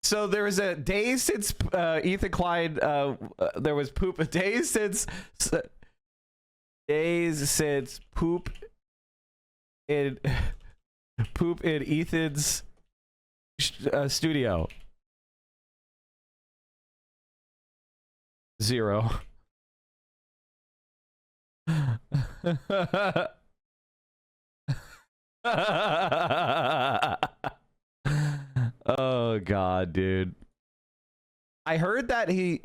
So there was a day since Ethan Klein. There was poop. Days since poop in Ethan's studio. 0. Oh god, dude. I heard that he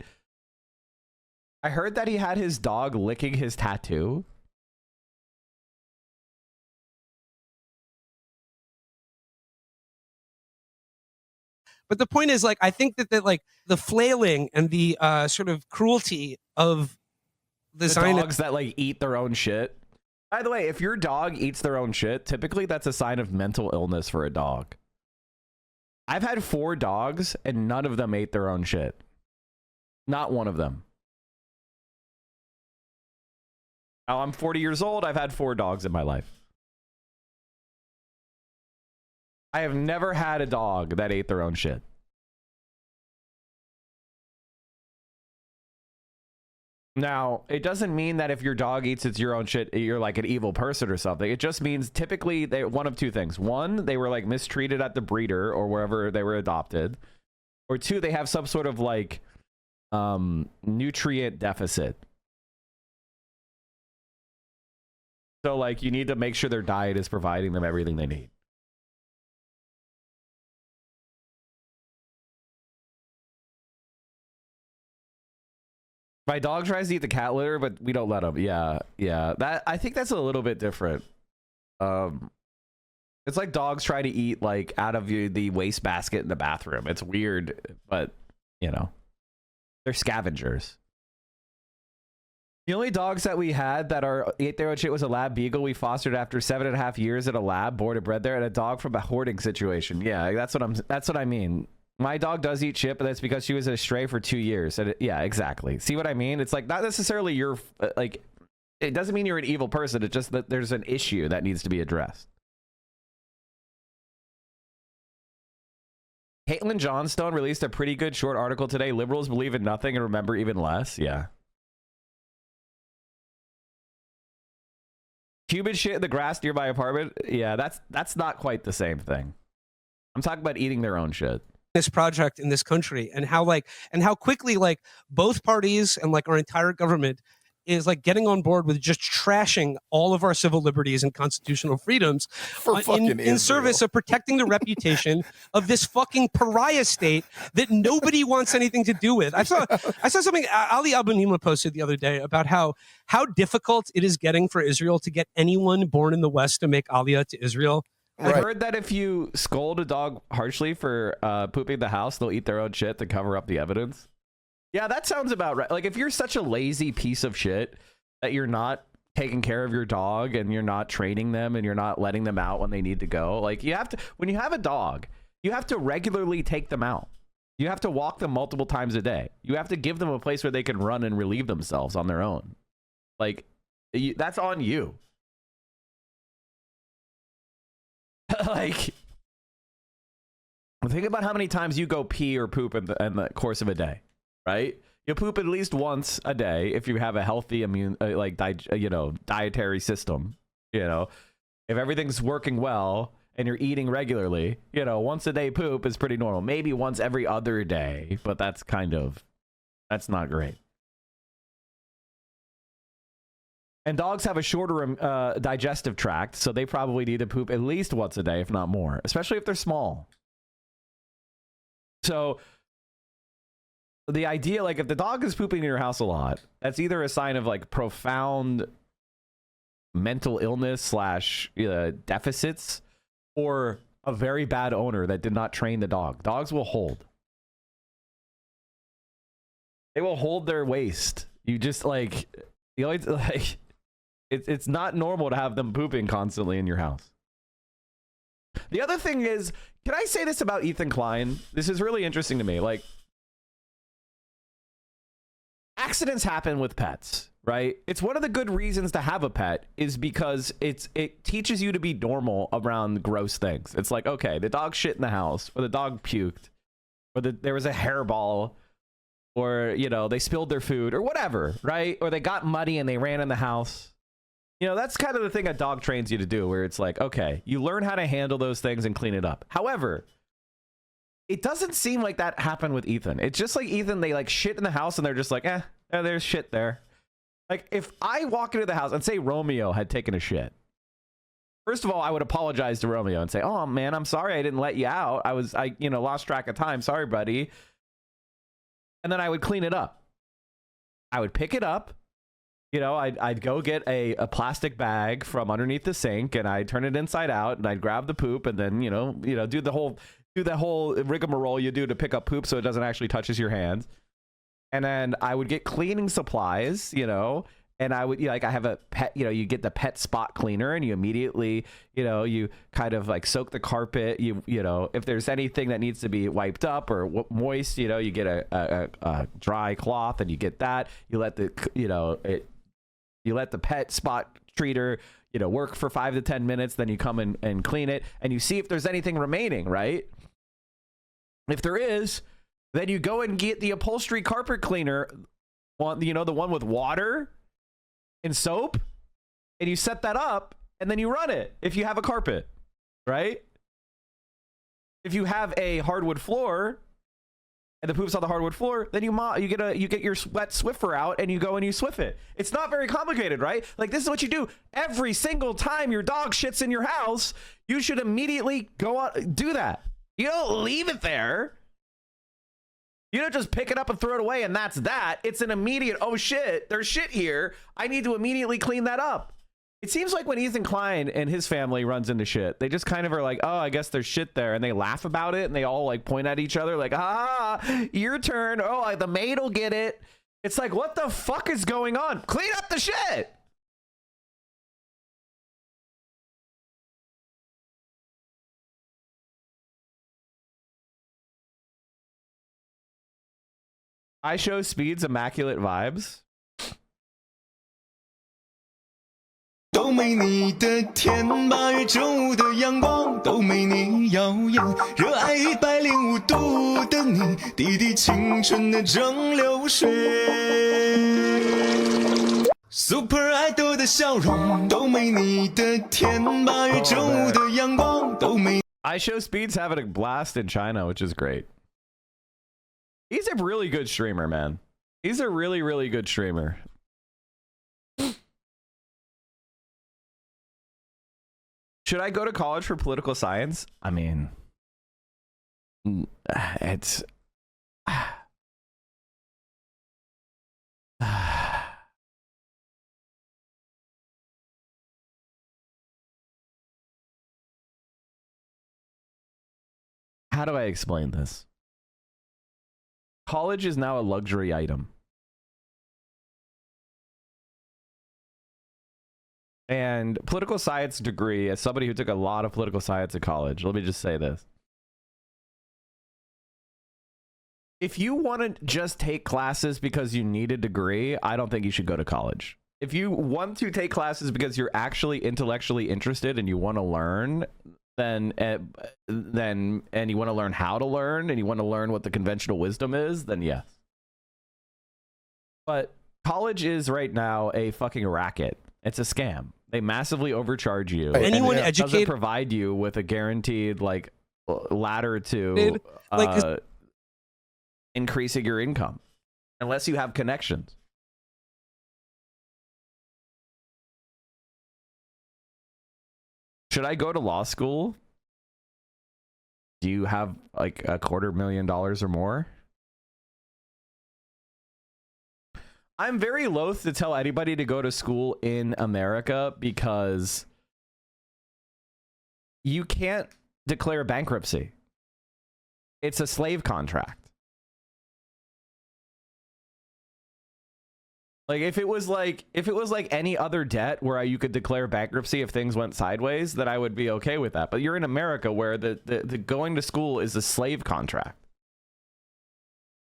had his dog licking his tattoo. But the point is, like, I think that like the flailing and the sort of cruelty of the dogs that like eat their own shit. By the way, if your dog eats their own shit, typically that's a sign of mental illness for a dog. I've had 4 dogs and none of them ate their own shit. Not one of them. Now I'm 40 years old. I've had 4 dogs in my life. I have never had a dog that ate their own shit. Now, it doesn't mean that if your dog eats your own shit, you're like an evil person or something. It just means typically one of 2 things. 1, they were like mistreated at the breeder or wherever they were adopted. Or 2, they have some sort of like nutrient deficit. So like you need to make sure their diet is providing them everything they need. My dog tries to eat the cat litter, but we don't let him. Yeah. I think that's a little bit different. It's like dogs try to eat like out of the wastebasket in the bathroom. It's weird, but you know, they're scavengers. The only dogs that we had that ate their own shit was a lab beagle we fostered after 7.5 years at a lab, board and bred there, and a dog from a hoarding situation. Yeah, that's what I mean. My dog does eat shit, but that's because she was a stray for 2 years. And yeah, exactly. See what I mean? It's like not necessarily your like. It doesn't mean you're an evil person. It's just that there's an issue that needs to be addressed. Caitlin Johnstone released a pretty good short article today. Liberals believe in nothing and remember even less. Yeah. Human shit in the grass near my apartment. Yeah, that's not quite the same thing. I'm talking about eating their own shit. This project in this country and how quickly like both parties and like our entire government is like getting on board with just trashing all of our civil liberties and constitutional freedoms in service of protecting the reputation of this fucking pariah state that nobody wants anything to do with. I saw something Ali Abunimah posted the other day about how difficult it is getting for Israel to get anyone born in the West to make aliyah to Israel. I've heard that if you scold a dog harshly for pooping the house, they'll eat their own shit to cover up the evidence. Yeah, that sounds about right. Like if you're such a lazy piece of shit that you're not taking care of your dog and you're not training them and you're not letting them out when they need to go, like you have to, when you have a dog, you have to regularly take them out. You have to walk them multiple times a day. You have to give them a place where they can run and relieve themselves on their own. Like that's on you. Like, think about how many times you go pee or poop in the course of a day, right? You poop at least once a day if you have a healthy dietary system. You know, if everything's working well and you're eating regularly, you know, once a day poop is pretty normal. Maybe once every other day, but that's not great. And dogs have a shorter digestive tract, so they probably need to poop at least once a day, if not more, especially if they're small. So the idea, like if the dog is pooping in your house a lot, that's either a sign of like profound mental illness / deficits or a very bad owner that did not train the dog. Dogs will hold. They will hold their waist. You just like, the only like... It's not normal to have them pooping constantly in your house. The other thing is, can I say this about Ethan Klein? This is really interesting to me. Like, accidents happen with pets, right? It's one of the good reasons to have a pet is because it teaches you to be normal around gross things. It's like, okay, the dog shit in the house or the dog puked. or there was a hairball, or they spilled their food or whatever, right? Or they got muddy and they ran in the house. That's kind of the thing a dog trains you to do, where it's like, okay, you learn how to handle those things and clean it up. However, it doesn't seem like that happened with Ethan. It's just like Ethan, they like shit in the house and they're just like, there's shit there. Like, if I walk into the house and say Romeo had taken a shit, first of all, I would apologize to Romeo and say, oh man, I'm sorry I didn't let you out. I lost track of time. Sorry, buddy. And then I would clean it up. I would pick it up. I'd go get a plastic bag from underneath the sink, and I'd turn it inside out, and I'd grab the poop, and then do the whole rigmarole you do to pick up poop so it doesn't actually touches your hands. And then I would get cleaning supplies, and I would I have a pet, you get the pet spot cleaner, and you immediately you kind of like soak the carpet, if there's anything that needs to be wiped up or moist, you get a dry cloth, and you get that, you let the you let the pet spot treater, work for 5 to 10 minutes. Then you come in and clean it, and you see if there's anything remaining, right? If there is, then you go and get the upholstery carpet cleaner, the one with water and soap, and you set that up, and then you run it if you have a carpet, right? If you have a hardwood floor, and the poop's on the hardwood floor, then you get your wet Swiffer out, and you go and you Swift it. It's not very complicated, right? Like, this is what you do every single time your dog shits in your house. You should immediately go out, do that. You don't leave it there. You don't just pick it up and throw it away, and that's that. It's an immediate, oh shit, there's shit here. I need to immediately clean that up. It seems like when Ethan Klein and his family runs into shit, they just kind of are like, oh, I guess there's shit there. And they laugh about it, and they all like point at each other like, your turn. Oh, the maid will get it. It's like, what the fuck is going on? Clean up the shit. I show Speed's immaculate vibes. 都没你的甜，8月正午的阳光都没你耀眼，热爱105度的你，滴滴青春的蒸馏水。Super Idol 的笑容都没你的甜，8月正午的阳光都没。I show Speed's having a blast in China, which is great. He's a really good streamer, man. He's a really, really good streamer. Should I go to college for political science? I mean, it's... How do I explain this? College is now a luxury item. And political science degree, as somebody who took a lot of political science at college, let me just say this. If you want to just take classes because you need a degree, I don't think you should go to college. If you want to take classes because you're actually intellectually interested and you want to learn, then and you want to learn how to learn, and you want to learn what the conventional wisdom is, then yes. But college is right now a fucking racket. It's a scam. They massively overcharge you. Anyone and it educated doesn't provide you with a guaranteed like ladder to increasing your income unless you have connections. Should I go to law school? Do you have like $250,000 or more? I'm very loath to tell anybody to go to school in America because you can't declare bankruptcy. It's a slave contract. Like if it was like any other debt where you could declare bankruptcy if things went sideways, then I would be okay with that. But you're in America where the going to school is a slave contract.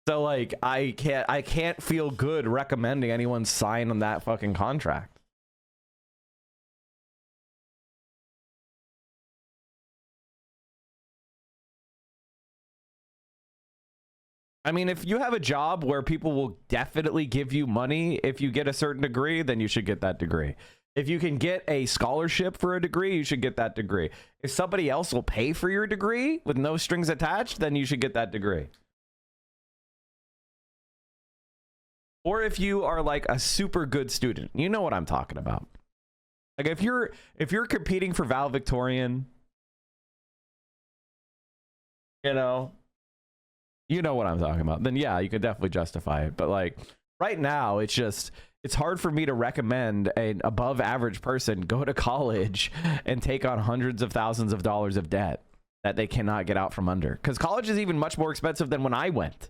So like I can't feel good recommending anyone sign on that fucking contract. I mean, if you have a job where people will definitely give you money if you get a certain degree, then you should get that degree. If you can get a scholarship for a degree, you should get that degree. If somebody else will pay for your degree with no strings attached, then you should get that degree. Or if you are like a super good student, you know what I'm talking about. Like if you're competing for valedictorian, you know what I'm talking about, then yeah, you can definitely justify it. But like right now, it's hard for me to recommend an above average person go to college and take on hundreds of thousands of dollars of debt that they cannot get out from under. Because college is even much more expensive than when I went.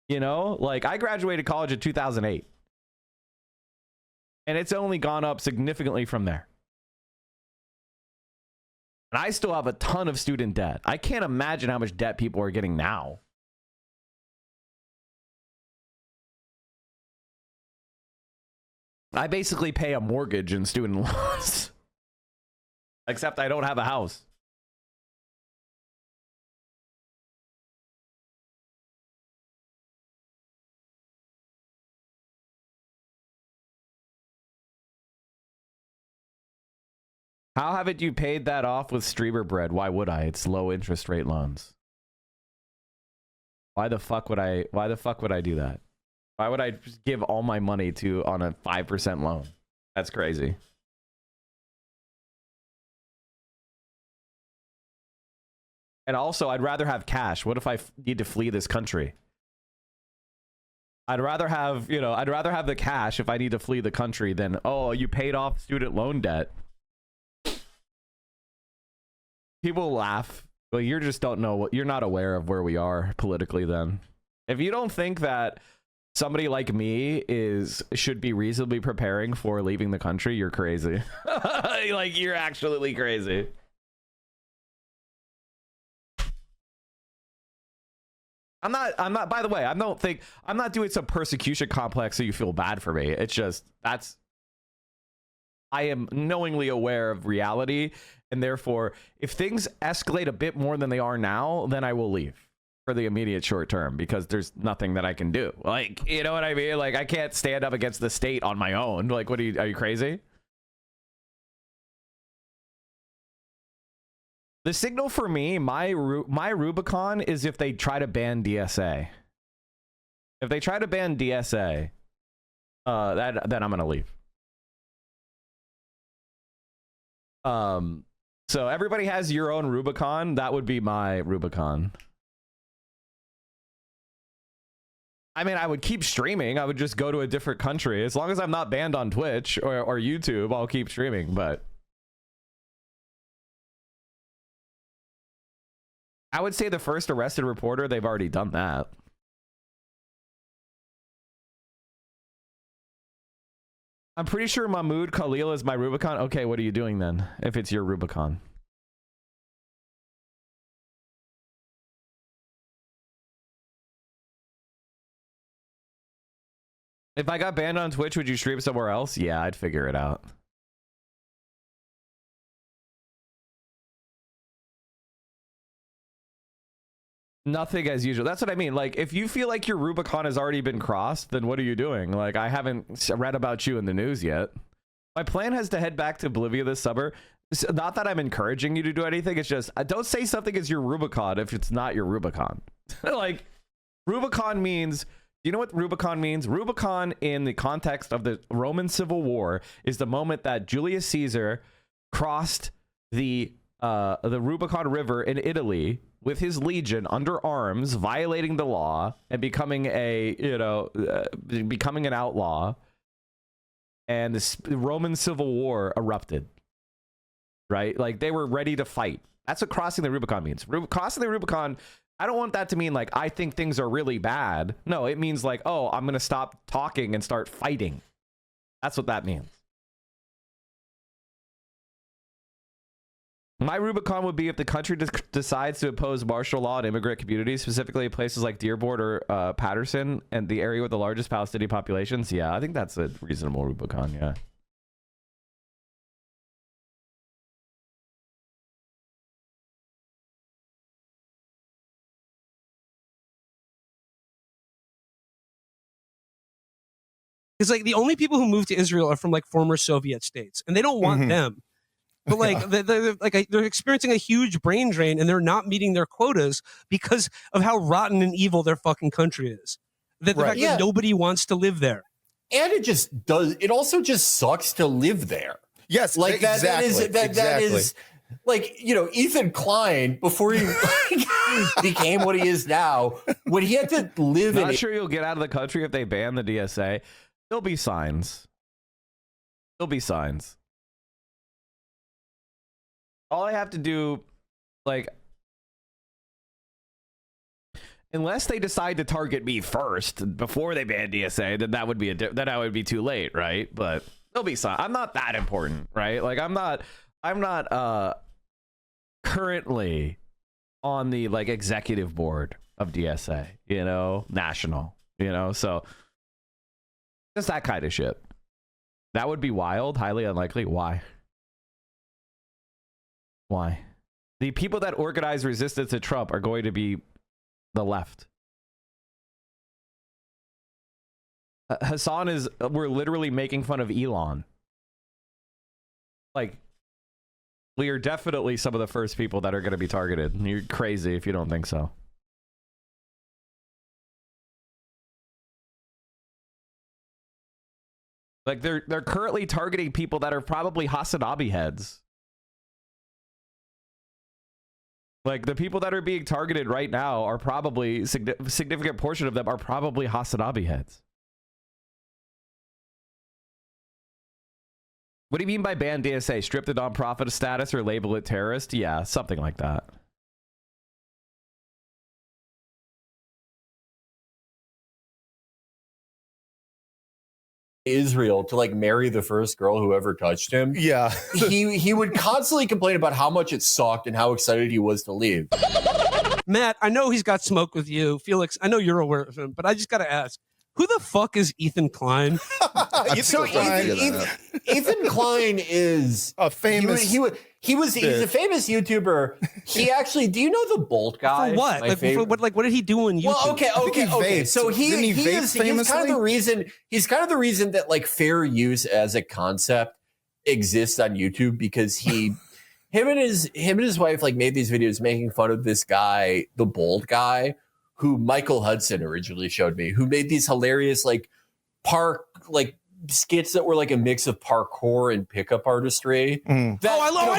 You know, like I graduated college in 2008. And it's only gone up significantly from there. And I still have a ton of student debt. I can't imagine how much debt people are getting now. I basically pay a mortgage in student loans. Except I don't have a house. How haven't you paid that off with streamer bread? Why would I? It's low interest rate loans. Why the fuck would I do that? Why would I just give all my money to on a 5% loan? That's crazy. And also, I'd rather have cash. What if I need to flee this country? I'd rather have the cash if I need to flee the country than, oh, you paid off student loan debt. People laugh, but you just don't know you're not aware of where we are politically then. If you don't think that somebody like me should be reasonably preparing for leaving the country, you're crazy. Like you're absolutely crazy. I'm not, by the way, I'm not doing some persecution complex so you feel bad for me. It's just, I am knowingly aware of reality. And therefore, if things escalate a bit more than they are now, then I will leave for the immediate short term because there's nothing that I can do. Like, you know what I mean? Like, I can't stand up against the state on my own. Like, are you crazy? The signal for me, my Rubicon is if they try to ban DSA. If they try to ban DSA, then I'm gonna leave. So everybody has your own Rubicon. That would be my Rubicon. I mean, I would keep streaming. I would just go to a different country. As long as I'm not banned on Twitch or YouTube, I'll keep streaming. But I would say the first arrested reporter, they've already done that. I'm pretty sure Mahmoud Khalil is my Rubicon. Okay, what are you doing then, if it's your Rubicon? If I got banned on Twitch, would you stream somewhere else? Yeah, I'd figure it out. Nothing as usual. That's what I mean. Like, if you feel like your Rubicon has already been crossed, then what are you doing? Like, I haven't read about you in the news yet. My plan has to head back to Bolivia this summer. Not that I'm encouraging you to do anything. It's just, don't say something is your Rubicon if it's not your Rubicon. Like, Rubicon means, you know what Rubicon means? Rubicon, in the context of the Roman Civil War, is the moment that Julius Caesar crossed the Rubicon River in Italy with his legion under arms, violating the law and becoming becoming an outlaw. And the Roman Civil War erupted, right? Like, they were ready to fight. That's what crossing the Rubicon means. Crossing the Rubicon, I don't want that to mean like, I think things are really bad. No, it means like, oh, I'm going to stop talking and start fighting. That's what that means. My Rubicon would be if the country decides to impose martial law on immigrant communities, specifically places like Dearborn or Patterson, and the area with the largest Palestinian populations. Yeah, I think that's a reasonable Rubicon, yeah. Because like the only people who move to Israel are from like former Soviet states, and they don't want them. But like they're experiencing a huge brain drain, and they're not meeting their quotas because of how rotten and evil their fucking country is. The fact that nobody wants to live there. And it also just sucks to live there. Yes, like that is like, you know, Ethan Klein, before he became what he is now, when he had to live in. Not sure you'll get out of the country if they ban the DSA. There'll be signs. There'll be signs. All I have to do, like, unless they decide to target me first before they ban DSA, then that would be too late, right? But there'll be signs. I'm not that important, right? Like, I'm not currently on the like executive board of DSA, you know, national, you know, so just that kind of shit. That would be wild, highly unlikely. Why? The people that organize resistance to Trump are going to be the left. Hasan we're literally making fun of Elon. Like, we are definitely some of the first people that are going to be targeted. You're crazy if you don't think so. Like, they're currently targeting people that are probably Hasanabi heads. Like, the people that are being targeted right now are probably, significant portion of them are probably Hasanabi heads. What do you mean by ban DSA? Strip the nonprofit status or label it terrorist? Yeah, something like that. Israel to like marry the first girl who ever touched him. Yeah. he would constantly complain about how much it sucked and how excited he was to leave. Matt, I know he's got smoke with you. Felix, I know you're aware of him, but I just got to ask, who the fuck is Ethan Klein? Ethan Klein is a famous. He's a famous YouTuber. He actually, do you know the Bolt guy? For what? What did he do on YouTube? Well, okay. So he's kind of the reason. He's kind of the reason that like fair use as a concept exists on YouTube, because him and his wife like made these videos making fun of this guy, the Bolt guy, who Michael Hudson originally showed me, who made these hilarious like skits that were like a mix of parkour and pickup artistry. I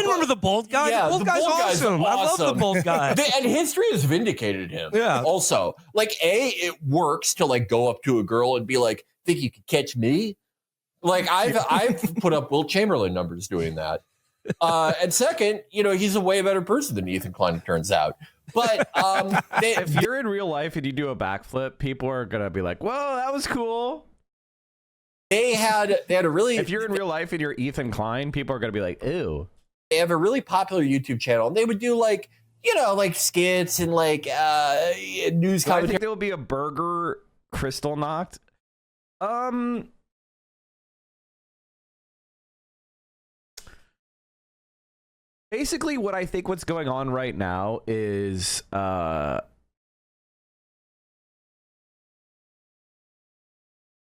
remember the Bolt guy. Yeah, the Bolt guy's awesome. I love the Bolt guy. And history has vindicated him. Yeah. Also, like, it works to like go up to a girl and be like, "Think you could catch me?" Like, I've put up Wilt Chamberlain numbers doing that. And second, you know, he's a way better person than Ethan Klein, it turns out. But if you're in real life and you do a backflip, people are gonna be like, "Whoa, that was cool." They had a really. If you're in real life and you're Ethan Klein, people are gonna be like, "Ew." They have a really popular YouTube channel, and they would do like, you know, like skits and like news commentary. I think there will be a burger crystal knocked. Basically, what I think what's going on right now is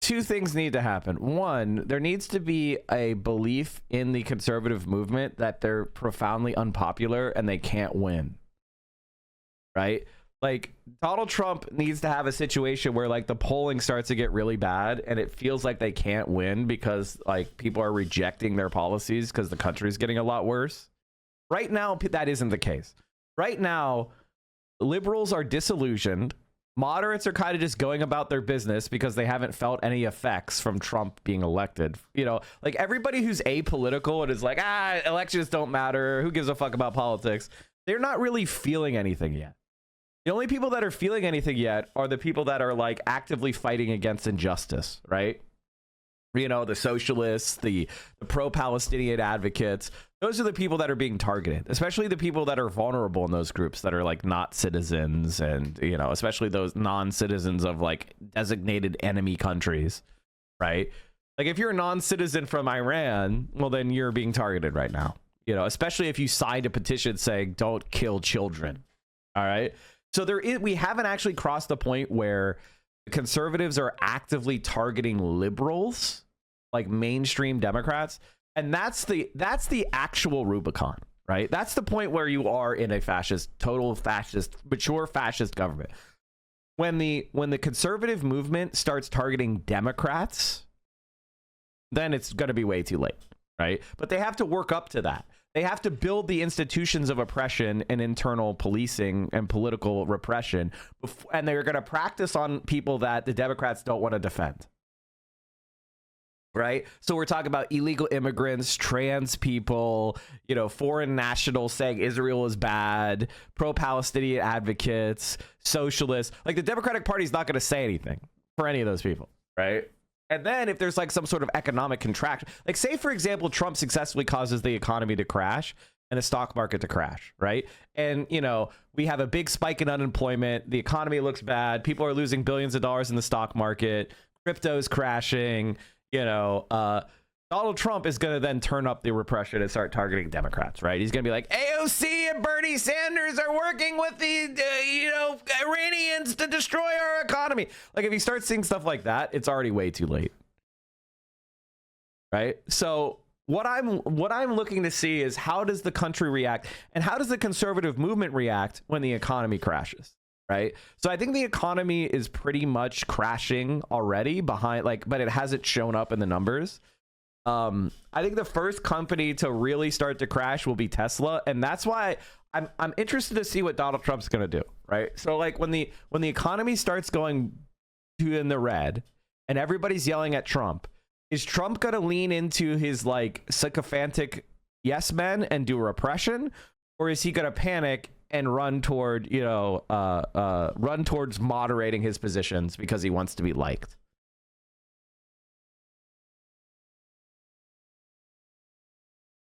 two things need to happen. One, there needs to be a belief in the conservative movement that they're profoundly unpopular and they can't win. Right? Like, Donald Trump needs to have a situation where like the polling starts to get really bad and it feels like they can't win because like people are rejecting their policies because the country's getting a lot worse. Right now, that isn't the case. Right now, liberals are disillusioned. Moderates are kind of just going about their business because they haven't felt any effects from Trump being elected. You know, like everybody who's apolitical and is like, elections don't matter. Who gives a fuck about politics? They're not really feeling anything yet. The only people that are feeling anything yet are the people that are like actively fighting against injustice, right? You know, the socialists, the pro-Palestinian advocates. Those are the people that are being targeted, especially the people that are vulnerable in those groups that are like not citizens, and, you know, especially those non-citizens of like designated enemy countries, right? Like if you're a non-citizen from Iran, well, then you're being targeted right now, you know, especially if you signed a petition saying don't kill children. All right. So we haven't actually crossed the point where The conservatives are actively targeting liberals, like mainstream Democrats, and that's the actual Rubicon, right? That's the point where you are in a total fascist, mature fascist government. When the conservative movement starts targeting Democrats, then it's going to be way too late, right? But they have to work up to that. They have to build the institutions of oppression and internal policing and political repression, and they're going to practice on people that the Democrats don't want to defend. Right? So we're talking about illegal immigrants, trans people, foreign nationals saying Israel is bad, pro-Palestinian advocates, socialists. Like, the Democratic Party is not going to say anything for any of those people, right? And then if there's like some sort of economic contraction, like say, for example, Trump successfully causes the economy to crash and the stock market to crash, right? And, we have a big spike in unemployment. The economy looks bad. People are losing billions of dollars in the stock market. Crypto's crashing. Donald Trump is going to then turn up the repression and start targeting Democrats, right? He's going to be like, AOC and Bernie Sanders are working with the, Iranians to destroy our economy. Like, if you start seeing stuff like that, it's already way too late, right? So what I'm looking to see is, how does the country react, and how does the conservative movement react when the economy crashes? Right. So I think the economy is pretty much crashing already but it hasn't shown up in the numbers. I think the first company to really start to crash will be Tesla. And that's why I'm interested to see what Donald Trump's going to do. Right. So like when the economy starts going in the red and everybody's yelling at Trump, is Trump going to lean into his like sycophantic yes men and do repression? Or is he going to panic and run towards moderating his positions because he wants to be liked?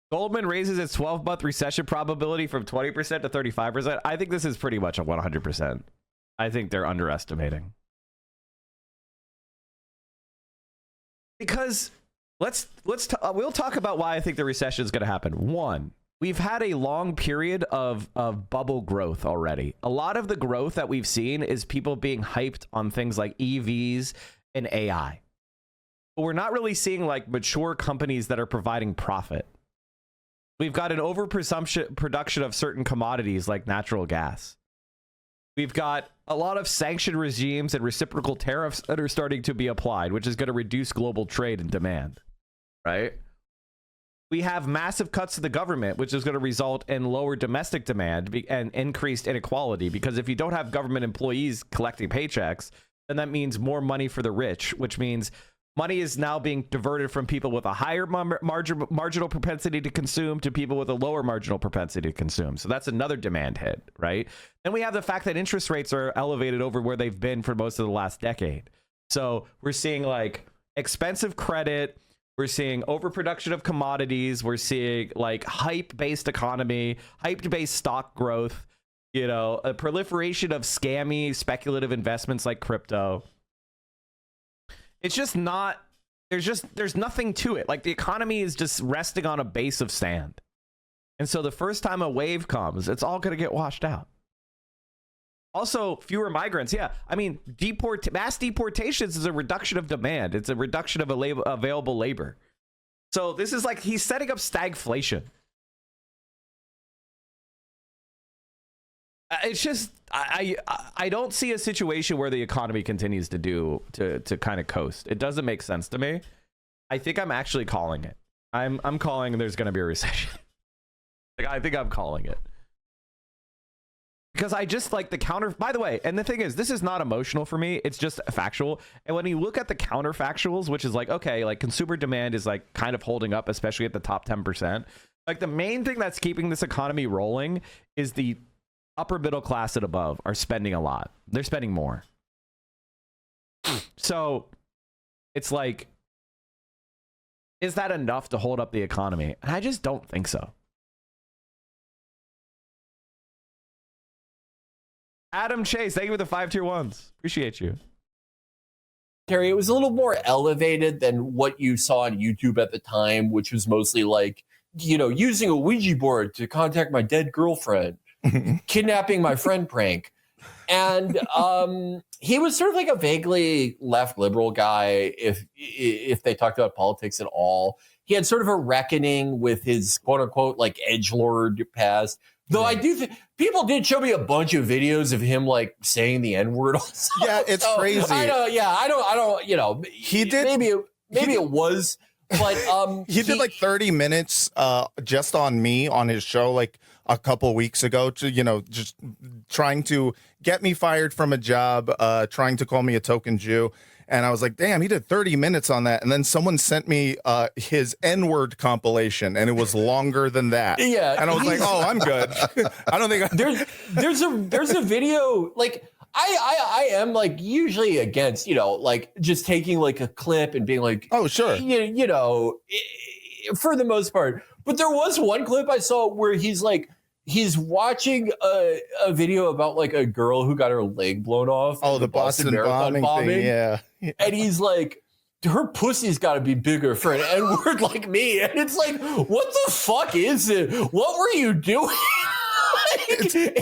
Goldman raises its 12-month recession probability from 20% to 35%. I think this is pretty much a 100%. I think they're underestimating. Because we'll talk about why I think the recession is going to happen. One, we've had a long period of bubble growth already. A lot of the growth that we've seen is people being hyped on things like EVs and AI. But we're not really seeing like mature companies that are providing profit. We've got an overproduction of certain commodities like natural gas. We've got a lot of sanction regimes and reciprocal tariffs that are starting to be applied, which is going to reduce global trade and demand, right? We have massive cuts to the government, which is going to result in lower domestic demand and increased inequality, because if you don't have government employees collecting paychecks, then that means more money for the rich, which means money is now being diverted from people with a higher marginal propensity to consume to people with a lower marginal propensity to consume. So that's another demand hit, right? Then we have the fact that interest rates are elevated over where they've been for most of the last decade. So we're seeing like expensive credit. We're seeing overproduction of commodities. We're seeing like hype-based economy, hype-based stock growth, a proliferation of scammy speculative investments like crypto. It's just not, there's nothing to it. Like, the economy is just resting on a base of sand. And so the first time a wave comes, it's all going to get washed out. Also, fewer migrants. Yeah, I mean, mass deportations is a reduction of demand. It's a reduction of available labor. So this is like, he's setting up stagflation. It's just, I don't see a situation where the economy continues to kind of coast. It doesn't make sense to me. I think I'm actually calling it. I'm calling there's going to be a recession. Like, I think I'm calling it. Because I just like the counter, by the way, and the thing is, this is not emotional for me. It's just factual. And when you look at the counterfactuals, which is like, okay, like consumer demand is like kind of holding up, especially at the top 10%. Like, the main thing that's keeping this economy rolling is the upper middle class and above are spending a lot. They're spending more. So it's like, is that enough to hold up the economy? And I just don't think so. Adam Chase, thank you for the 5 tier 1s. Appreciate you. Terry, it was a little more elevated than what you saw on YouTube at the time, which was mostly like, using a Ouija board to contact my dead girlfriend. Kidnapping my friend prank. And he was sort of like a vaguely left liberal guy, if they talked about politics at all. He had sort of a reckoning with his quote unquote like edgelord past. Though I do think people did show me a bunch of videos of him like saying the N-word also. Yeah, it's crazy. I don't, He did maybe it was, but he did like 30 minutes just on me on his show like a couple weeks ago to, just trying to get me fired from a job, trying to call me a token Jew. And I was like, damn, he did 30 minutes on that. And then someone sent me his N-word compilation, and it was longer than that. Yeah. And I was like, oh, I'm good. I don't think there's a video, like, I am like usually against, like just taking like a clip and being like, oh, sure. For the most part. But there was one clip I saw where he's watching a video about like a girl who got her leg blown off. Oh, the Boston bombing thing. Yeah. And he's like, her pussy's got to be bigger for an N-word like me. And it's like, what the fuck is it? What were you doing? It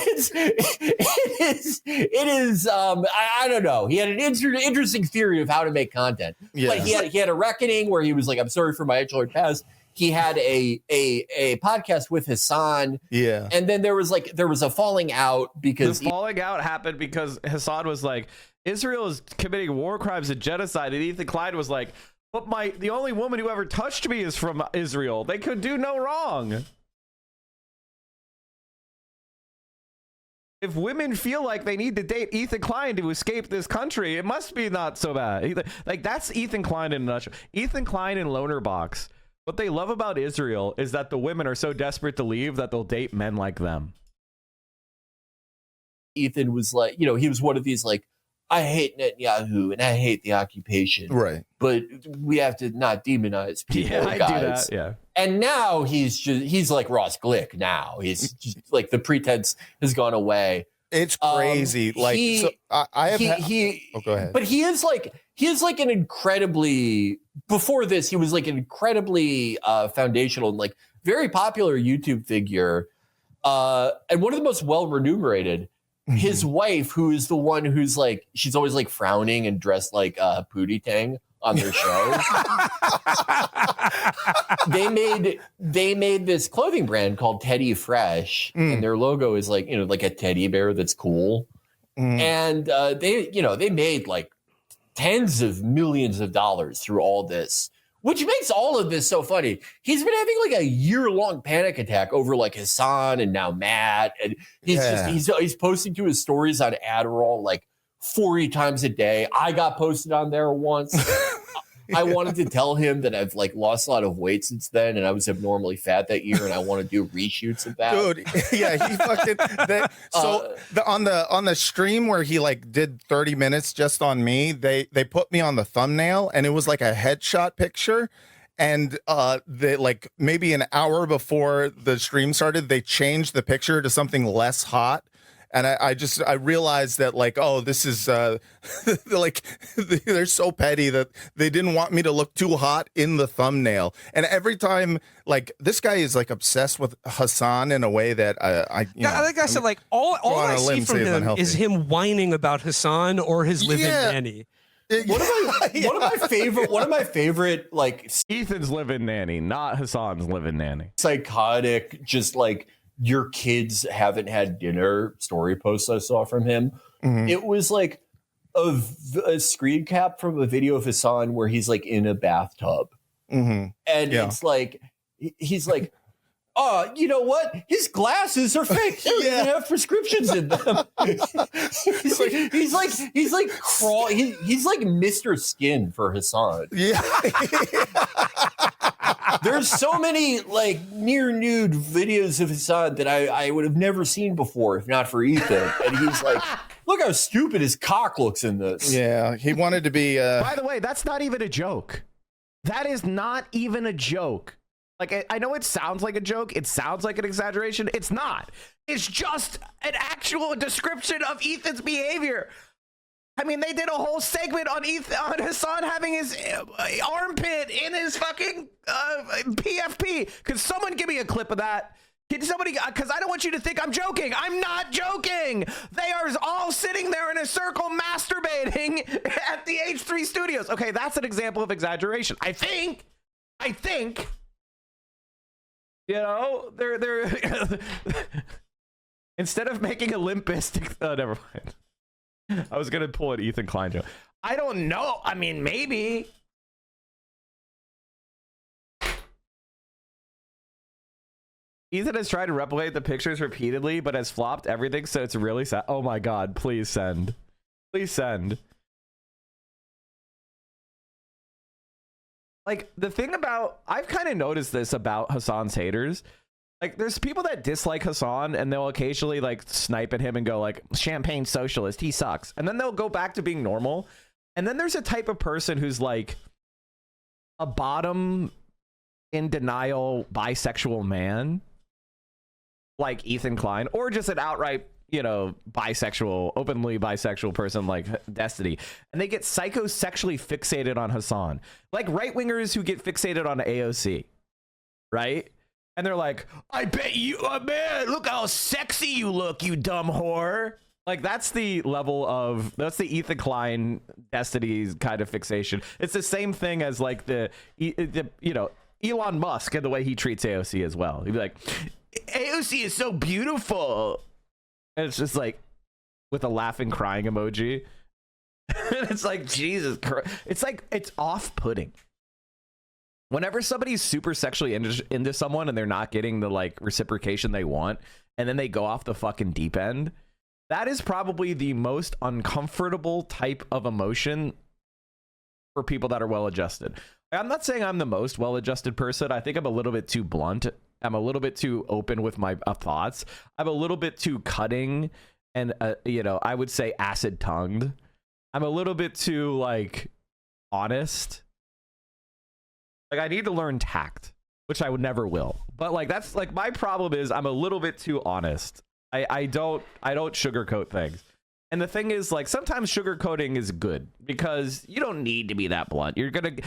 is. I don't know. He had an interesting theory of how to make content. Yeah. Like he had a reckoning where he was like, I'm sorry for my edgelord past. He had a podcast with Hasan. Yeah. And then there was a falling out because the falling out happened because Hasan was like, Israel is committing war crimes and genocide, and Ethan Klein was like, but the only woman who ever touched me is from Israel. They could do no wrong. If women feel like they need to date Ethan Klein to escape this country, it must be not so bad. Like, that's Ethan Klein in a nutshell. Ethan Klein and Loner Box. What they love about Israel is that the women are so desperate to leave that they'll date men like them. Ethan was like, he was one of these like, I hate Netanyahu and I hate the occupation. Right. But we have to not demonize people, Yeah, guys. I do that, yeah. And now he's like Ross Glick now. He's just like the pretense has gone away. It's crazy. Go ahead. But he is like an incredibly, before this, he was like an incredibly foundational and like very popular YouTube figure. And one of the most well remunerated. His wife, who is the one who's like, she's always like frowning and dressed like Pootie Tang on their show. They made this clothing brand called Teddy Fresh, and their logo is like, like a teddy bear that's cool. And they made like tens of millions of dollars through all this, which makes all of this so funny. He's been having like a year-long panic attack over like Hasan and now Matt, and he's posting to his stories on Adderall like 40 times a day. I got posted on there once. I wanted to tell him that I've like lost a lot of weight since then, and I was abnormally fat that year, and I want to do reshoots of that. Dude, yeah, he fucking. On the stream where he like did 30 minutes just on me, they put me on the thumbnail, and it was like a headshot picture. And they like maybe an hour before the stream started, they changed the picture to something less hot. And I realized that like, oh, this is like they're so petty that they didn't want me to look too hot in the thumbnail. And every time, like, this guy is like obsessed with Hasan in a way that like I said, like all I see from him is him whining about Hasan or his live-in nanny. One of my favorite like Ethan's live-in nanny, not Hasan's live-in nanny. Psychotic, just like your kids haven't had dinner story posts I saw from him. It was like a screen cap from a video of Hasan where he's like in a bathtub. And it's like, he's like, oh, you know what? His glasses are fake. They don't even have prescriptions in them. he's like Mr. Skin for Hasan. Yeah. There's so many like near nude videos of Hasan that I would have never seen before if not for Ethan. And he's like, look how stupid his cock looks in this. Yeah, he wanted to be. By the way, that's not even a joke. That is not even a joke. Like, I know it sounds like a joke. It sounds like an exaggeration. It's not. It's just an actual description of Ethan's behavior. I mean, they did a whole segment on Hasan having his armpit in his fucking PFP. Could someone give me a clip of that? Can somebody, because I don't want you to think I'm joking. I'm not joking. They are all sitting there in a circle masturbating at the H3 studios. Okay, that's an example of exaggeration. I think, you know, they're instead of making a Limp Bizkit, oh, never mind. I was going to pull an Ethan Klein joke. I don't know. I mean, maybe. Ethan has tried to replicate the pictures repeatedly, but has flopped everything, so it's really sad. Oh my god, please send. Please send. Like, the thing about... I've kind of noticed this about Hasan's haters. Like, there's people that dislike Hasan, and they'll occasionally, like, snipe at him and go, like, champagne socialist, he sucks. And then they'll go back to being normal. And then there's a type of person who's, like, a bottom in denial bisexual man. Like Ethan Klein, or just an outright, you know, bisexual, openly bisexual person like Destiny, and they get psychosexually fixated on Hasan, like right-wingers who get fixated on AOC, right? And they're like, I bet you, oh man, look how sexy you look, you dumb whore. Like, that's the level of, that's the Ethan Klein Destiny's kind of fixation. It's the same thing as like the you know, Elon Musk and the way he treats AOC as well. He'd be like, AOC is so beautiful, and it's just like with a laughing crying emoji. It's like, Jesus Christ. It's like, it's off-putting whenever somebody's super sexually into someone and they're not getting the like reciprocation they want, and then they go off the fucking deep end. That is probably the most uncomfortable type of emotion for people that are well-adjusted. I'm not saying I'm the most well-adjusted person. I think I'm a little bit too blunt. I'm a little bit too open with my thoughts. I'm a little bit too cutting and, you know, I would say acid-tongued. I'm a little bit too, like, honest. Like, I need to learn tact, which I would never will. But, like, that's, like, my problem is I'm a little bit too honest. I don't sugarcoat things. And the thing is, like, sometimes sugarcoating is good because you don't need to be that blunt.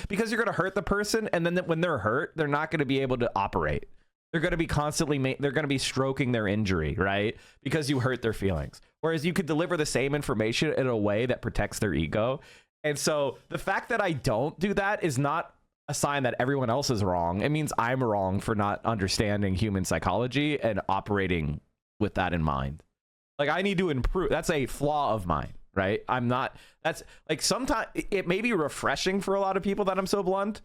Because you're gonna hurt the person, and then when they're hurt, they're not gonna be able to operate. They're gonna be constantly they're gonna be stroking their injury, right? Because you hurt their feelings. Whereas you could deliver the same information in a way that protects their ego. And so the fact that I don't do that is not a sign that everyone else is wrong. It means I'm wrong for not understanding human psychology and operating with that in mind. Like, I need to improve. That's a flaw of mine, right? I'm not, that's like, sometimes it may be refreshing for a lot of people that I'm so blunt,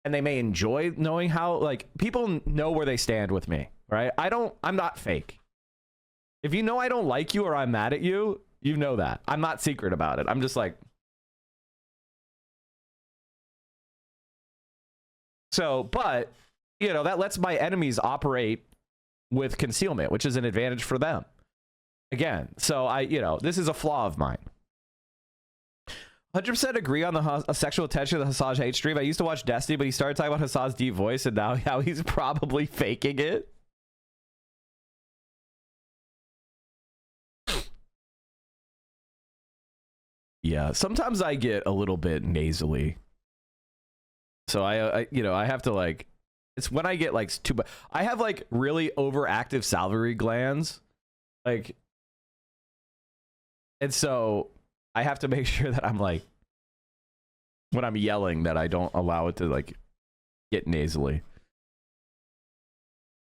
and they may enjoy knowing how, like, people know where they stand with me, right? I'm not fake. If you know I don't like you or I'm mad at you, you know that. I'm not secret about it. I'm just like, so, but, you know, that lets my enemies operate with concealment, which is an advantage for them. Again, so you know, this is a flaw of mine. 100% agree on the sexual attention of the Hasan hate stream. I used to watch Destiny, but he started talking about Hasan's deep voice and now how he's probably faking it. Yeah, sometimes I get a little bit nasally. So I you know, I have to, like, it's when I get like I have like really overactive salivary glands, like, and so I have to make sure that I'm like, when I'm yelling, that I don't allow it to like get nasally.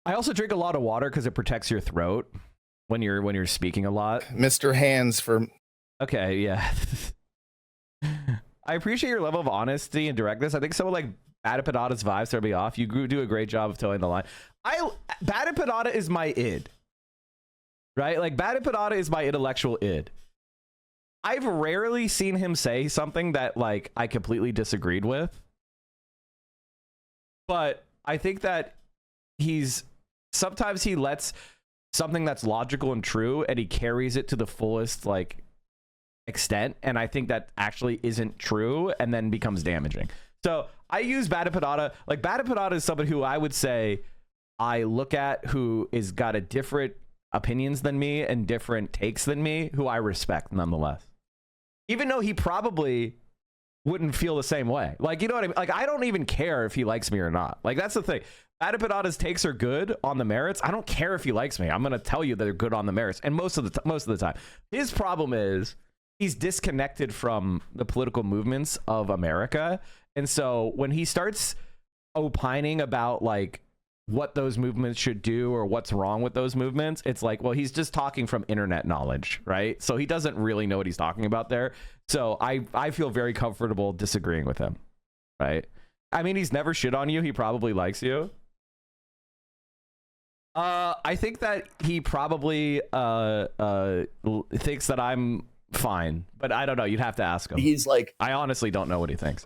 I also drink a lot of water because it protects your throat when you're speaking a lot. Mr. Hands for. Okay, yeah. I appreciate your level of honesty and directness. I think someone like Bad Hasbara's vibes throw me off. You do a great job of towing the line. Bad Hasbara is my id, right? Like, Bad Hasbara is my intellectual id. I've rarely seen him say something that, like, I completely disagreed with. But I think that sometimes he lets something that's logical and true and he carries it to the fullest, like, extent. And I think that actually isn't true and then becomes damaging. So I use Bad Hasbara. Like, Bad Hasbara is somebody who I would say I look at who is got a different opinions than me and different takes than me, who I respect nonetheless. Even though he probably wouldn't feel the same way. Like, you know what I mean? Like, I don't even care if he likes me or not. Like, that's the thing. Bad Hasbara's takes are good on the merits. I don't care if he likes me. I'm going to tell you that they're good on the merits. And most of the time, his problem is he's disconnected from the political movements of America. And so when he starts opining about like what those movements should do or what's wrong with those movements, it's like, well, he's just talking from internet knowledge, right? So he doesn't really know what he's talking about there. So I feel very comfortable disagreeing with him, right? I mean, he's never shit on you. He probably likes you. I think that he probably thinks that I'm fine, but I don't know. You'd have to ask him. He's like, I honestly don't know what he thinks.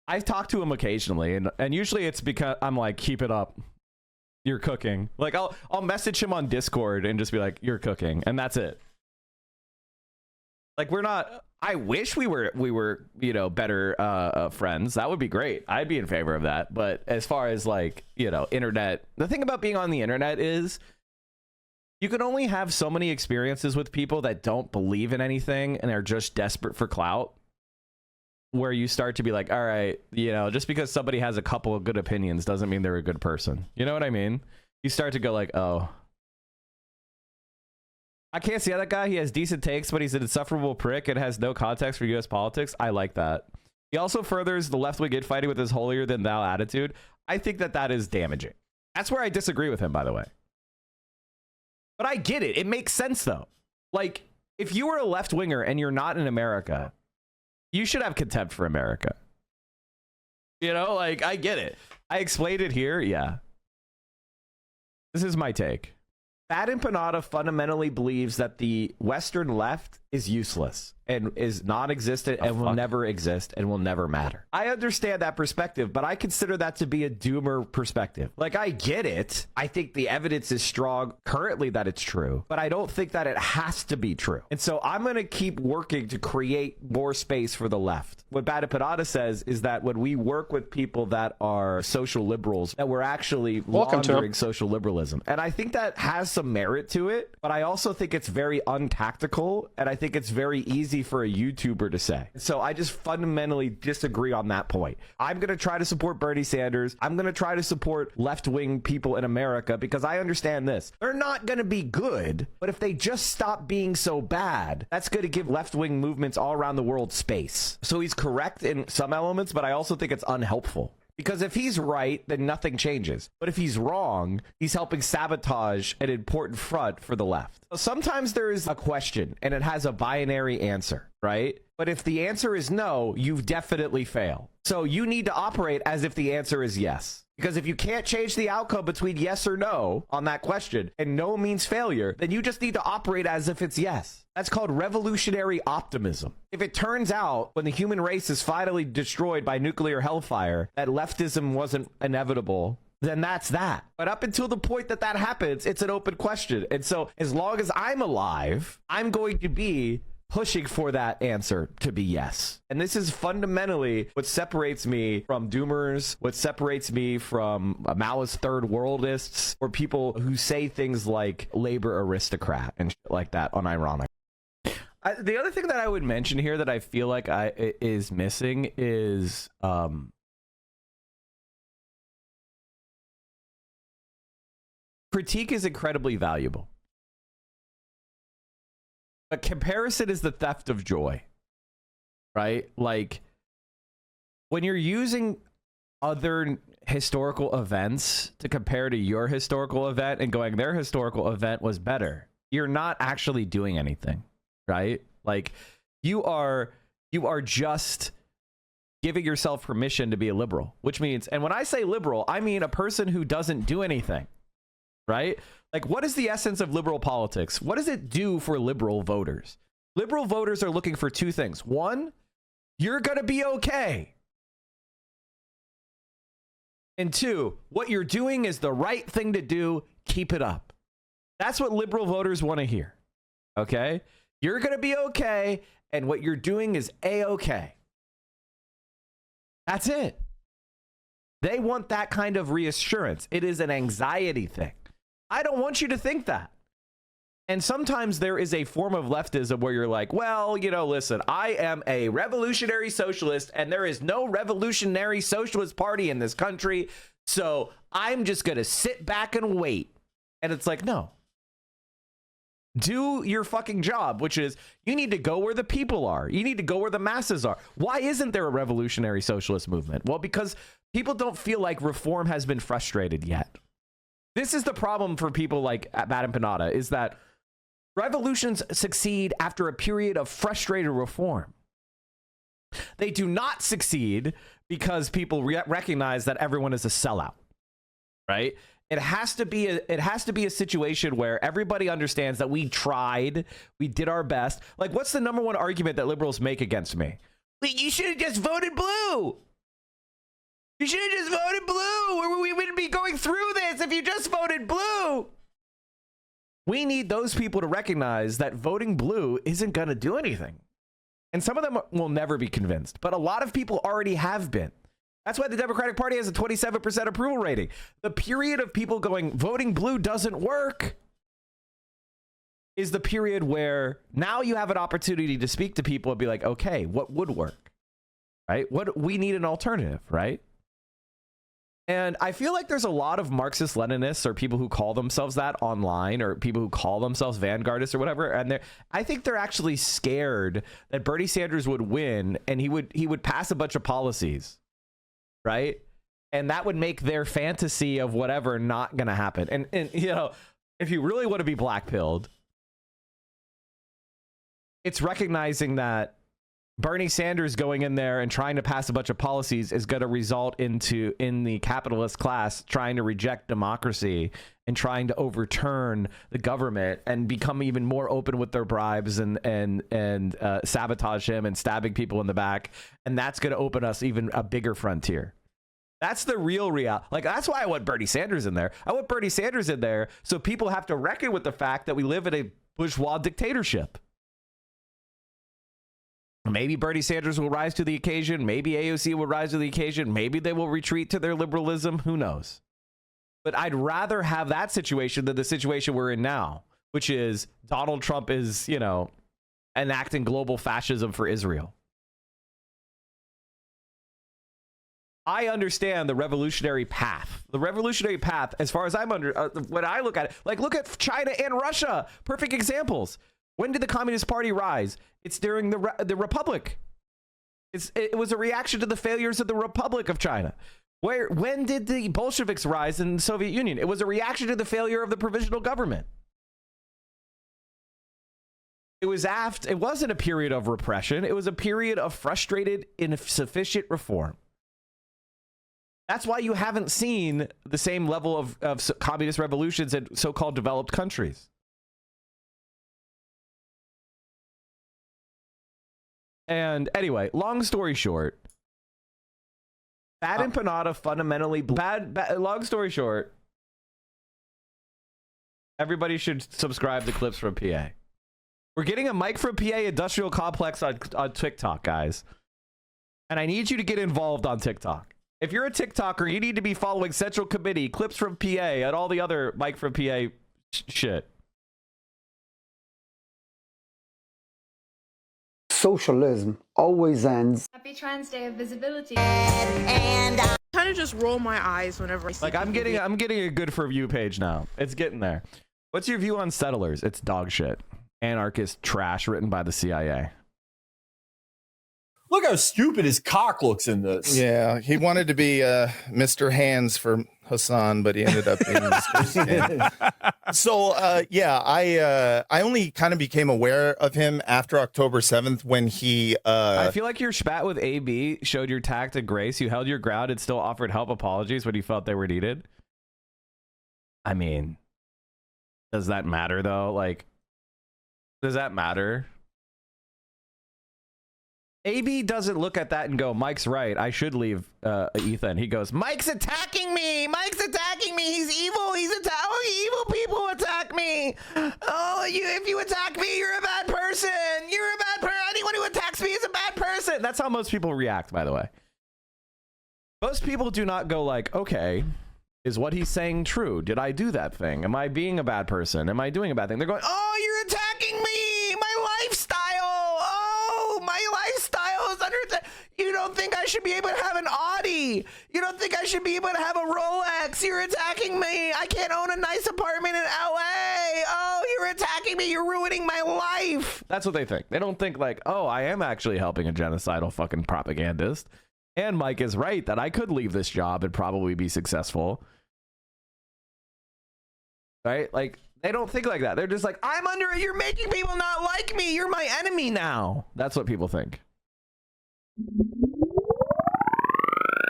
I've talked to him occasionally, and usually it's because I'm like, keep it up. You're cooking. Like, I'll message him on Discord and just be like, you're cooking, and that's it. Like, we're not. I wish we were, you know, better friends. That would be great. I'd be in favor of that. But as far as like, you know, internet, the thing about being on the internet is you can only have so many experiences with people that don't believe in anything and are just desperate for clout, where you start to be like, all right, you know, just because somebody has a couple of good opinions doesn't mean they're a good person. You know what I mean? You start to go like, oh, I can't see how that guy, he has decent takes, but he's an insufferable prick and has no context for U.S. politics. I like that. He also furthers the left-wing infighting with his holier-than-thou attitude. I think that that is damaging. That's where I disagree with him, by the way. But I get it. It makes sense, though. Like, if you were a left-winger and you're not in America, you should have contempt for America. You know, like, I get it. I explained it here. Yeah. This is my take. Bad Empanada fundamentally believes that the Western left is useless and is non-existent and will never exist and will never matter. I understand that perspective, but I consider that to be a doomer perspective. Like, I get it. I think the evidence is strong currently that it's true, but I don't think that it has to be true. And so I'm going to keep working to create more space for the left. What Bad Empanada says is that when we work with people that are social liberals, that we're actually laundering social liberalism. And I think that has some merit to it, but I also think it's very untactical, and I think it's very easy for a YouTuber to say. So I just fundamentally disagree on that point. I'm going to try to support Bernie Sanders. I'm going to try to support left-wing people in America because I understand this. They're not going to be good, but if they just stop being so bad, that's going to give left-wing movements all around the world space. So he's correct in some elements, but I also think it's unhelpful. Because if he's right, then nothing changes. But if he's wrong, he's helping sabotage an important front for the left. So sometimes there is a question and it has a binary answer, right? But if the answer is no, you definitely fail. So you need to operate as if the answer is yes. Because if you can't change the outcome between yes or no on that question, and no means failure, then you just need to operate as if it's yes. That's called revolutionary optimism. If it turns out when the human race is finally destroyed by nuclear hellfire that leftism wasn't inevitable, then that's that. But up until the point that that happens, it's an open question. And so as long as I'm alive, I'm going to be pushing for that answer to be yes. And this is fundamentally what separates me from doomers, what separates me from Maoist third worldists, or people who say things like labor aristocrat and shit like that unironic. The other thing that I would mention here that I feel like is missing is critique is incredibly valuable. But comparison is the theft of joy, right? Like, when you're using other historical events to compare to your historical event and going, their historical event was better, you're not actually doing anything, right? Like, you are just giving yourself permission to be a liberal, which means, and when I say liberal, I mean a person who doesn't do anything, right? Like, what is the essence of liberal politics? What does it do for liberal voters? Liberal voters are looking for two things. One, you're going to be okay. And two, what you're doing is the right thing to do. Keep it up. That's what liberal voters want to hear. Okay? You're going to be okay, and what you're doing is A-okay. That's it. They want that kind of reassurance. It is an anxiety thing. I don't want you to think that. And sometimes there is a form of leftism where you're like, well, you know, listen, I am a revolutionary socialist and there is no revolutionary socialist party in this country. So I'm just going to sit back and wait. And it's like, no. Do your fucking job, which is you need to go where the people are. You need to go where the masses are. Why isn't there a revolutionary socialist movement? Well, because people don't feel like reform has been frustrated yet. This is the problem for people like Bad and Panada, is that revolutions succeed after a period of frustrated reform. They do not succeed because people recognize that everyone is a sellout, right? It has to be a situation where everybody understands that we tried, we did our best. Like, what's the number one argument that liberals make against me? You should have just voted blue. You should have just voted blue, or we wouldn't be going through this if you just voted blue. We need those people to recognize that voting blue isn't going to do anything. And some of them will never be convinced, but a lot of people already have been. That's why the Democratic Party has a 27% approval rating. The period of people going, voting blue doesn't work, is the period where now you have an opportunity to speak to people and be like, okay, what would work, right? We need an alternative, right? And I feel like there's a lot of Marxist-Leninists or people who call themselves that online, or people who call themselves vanguardists or whatever. And I think they're actually scared that Bernie Sanders would win and he would pass a bunch of policies, right? And that would make their fantasy of whatever not going to happen. And you know, if you really want to be black-pilled, it's recognizing that Bernie Sanders going in there and trying to pass a bunch of policies is going to result in the capitalist class trying to reject democracy and trying to overturn the government and become even more open with their bribes and sabotage him and stabbing people in the back. And that's going to open us even a bigger frontier. That's the real reality. Like, that's why I want Bernie Sanders in there. I want Bernie Sanders in there so people have to reckon with the fact that we live in a bourgeois dictatorship. Maybe Bernie Sanders will rise to the occasion. Maybe AOC will rise to the occasion. Maybe they will retreat to their liberalism. Who knows? But I'd rather have that situation than the situation we're in now, which is Donald Trump is, you know, enacting global fascism for Israel. I understand the revolutionary path. The revolutionary path, as far as I'm when I look at it, like, look at China and Russia. Perfect examples. When did the Communist Party rise? It's during the Republic. It was a reaction to the failures of the Republic of China. When did the Bolsheviks rise in the Soviet Union? It was a reaction to the failure of the provisional government. It wasn't a period of repression. It was a period of frustrated, insufficient reform. That's why you haven't seen the same level of communist revolutions in so-called developed countries. And anyway, long story short, Bad and Panada fundamentally long story short, everybody should subscribe to Clips from PA. We're getting a Mike from PA industrial complex on TikTok, guys. And I need you to get involved on TikTok. If you're a TikToker, you need to be following Central Committee, Clips from PA, and all the other Mike from PA shit. Socialism always ends. Happy Trans Day of Visibility. And I kind of just roll my eyes whenever I see. Like, I'm getting a good for view page now. It's getting there. What's your view on Settlers? It's dog shit. Anarchist trash written by the CIA. Look how stupid his cock looks in this. Yeah, he wanted to be Mr. Hands for Hasan, but he ended up being Mr. Skin. So, I only kind of became aware of him after October 7th when he... I feel like your spat with AB showed your tact and grace. You held your ground and still offered help apologies when you felt they were needed. I mean, does that matter, though? Like, does that matter? AB doesn't look at that and go, Mike's right. I should leave Ethan. He goes, Mike's attacking me. Mike's attacking me. He's evil. Evil people attack me. Oh, if you attack me, you're a bad person. You're a bad person. Anyone who attacks me is a bad person. That's how most people react, by the way. Most people do not go like, okay, is what he's saying true? Did I do that thing? Am I being a bad person? Am I doing a bad thing? They're going, oh, don't think I should be able to have an Audi. You don't think I should be able to have a Rolex. You're attacking me. I can't own a nice apartment in LA. Oh, you're attacking me. You're ruining my life. That's what they think. They don't think like, oh, I am actually helping a genocidal fucking propagandist. And Mike is right that I could leave this job and probably be successful. Right? Like, they don't think like that. They're just like, I'm under it. You're making people not like me. You're my enemy now. That's what people think.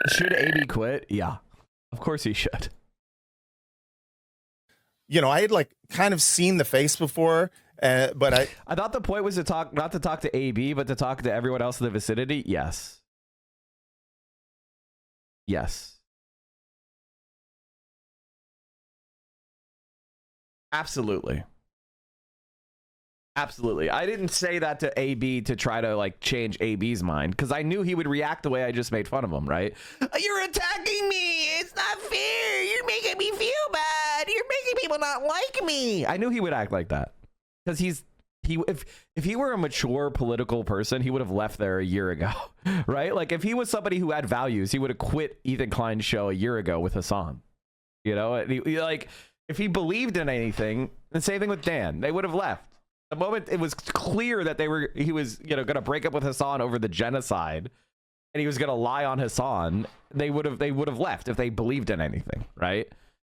Should AB quit? Yeah, of course he should. You know, I had like kind of seen the face before, but I thought the point was to talk, not to talk to AB, but to talk to everyone else in the vicinity. Yes. Yes. Absolutely. Absolutely. I didn't say that to AB to try to like change AB's mind because I knew he would react the way I just made fun of him, right? You're attacking me. It's not fair. You're making me feel bad. You're making people not like me. I knew he would act like that because if he were a mature political person, he would have left there a year ago, right? Like if he was somebody who had values, he would have quit Ethan Klein's show a year ago with Hasan. You know, and he, like if he believed in anything, the same thing with Dan, they would have left. The moment it was clear that he was, you know, going to break up with Hasan over the genocide and he was going to lie on Hasan, they would have left if they believed in anything, right?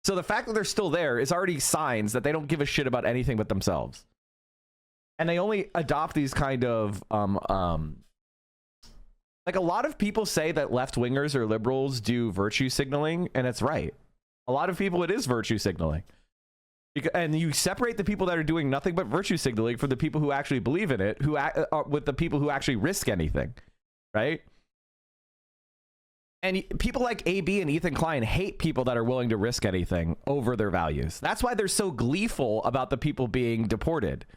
So the fact that they're still there is already signs that they don't give a shit about anything but themselves. And they only adopt these kind of like a lot of people say that left-wingers or liberals do virtue signaling, and it's right. A lot of people, it is virtue signaling. And you separate the people that are doing nothing but virtue signaling from the people who actually believe in it, with the people who actually risk anything, right? And people like AB and Ethan Klein hate people that are willing to risk anything over their values. That's why they're so gleeful about the people being deported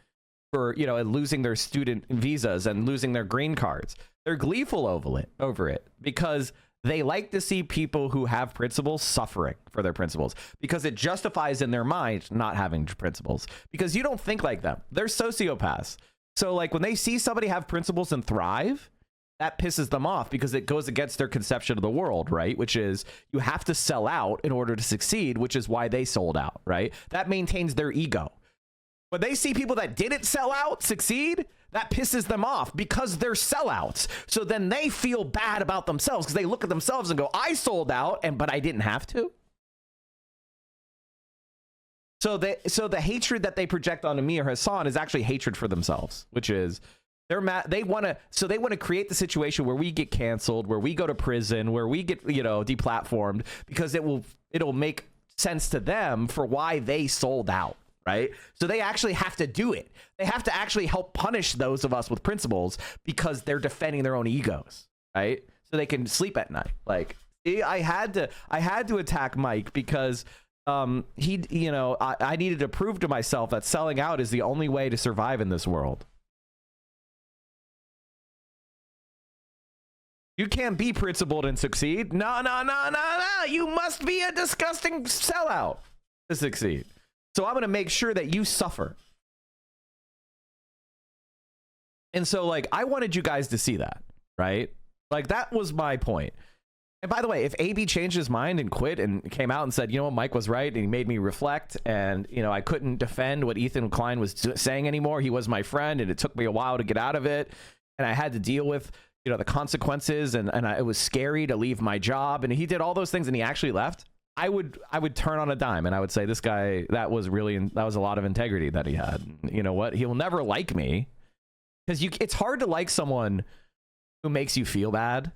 for, you know, and losing their student visas and losing their green cards. They're gleeful over it because they like to see people who have principles suffering for their principles because it justifies in their mind not having principles because you don't think like them. They're sociopaths. So like when they see somebody have principles and thrive, that pisses them off because it goes against their conception of the world, right? Which is you have to sell out in order to succeed, which is why they sold out, right? That maintains their ego. When they see people that didn't sell out succeed, that pisses them off because they're sellouts. So then they feel bad about themselves because they look at themselves and go, I sold out, but I didn't have to. So the hatred that they project onto me or Hasan is actually hatred for themselves, which is they're mad. They want to create the situation where we get canceled, where we go to prison, where we get, you know, deplatformed because it'll make sense to them for why they sold out. Right? So they actually have to do it. They have to actually help punish those of us with principles because they're defending their own egos, right? So they can sleep at night. Like I had to attack Mike because he, you know, I needed to prove to myself that selling out is the only way to survive in this world. You can't be principled and succeed. No. You must be a disgusting sellout to succeed. So I'm going to make sure that you suffer. And so like, I wanted you guys to see that, right? Like that was my point. And by the way, if AB changed his mind and quit and came out and said, you know what, Mike was right, and he made me reflect, and, you know, I couldn't defend what Ethan Klein was saying anymore. He was my friend, and it took me a while to get out of it. And I had to deal with, you know, the consequences, and it was scary to leave my job. And he did all those things and he actually left. I would turn on a dime and I would say, this guy, that was a lot of integrity that he had. You know what? He'll never like me because it's hard to like someone who makes you feel bad.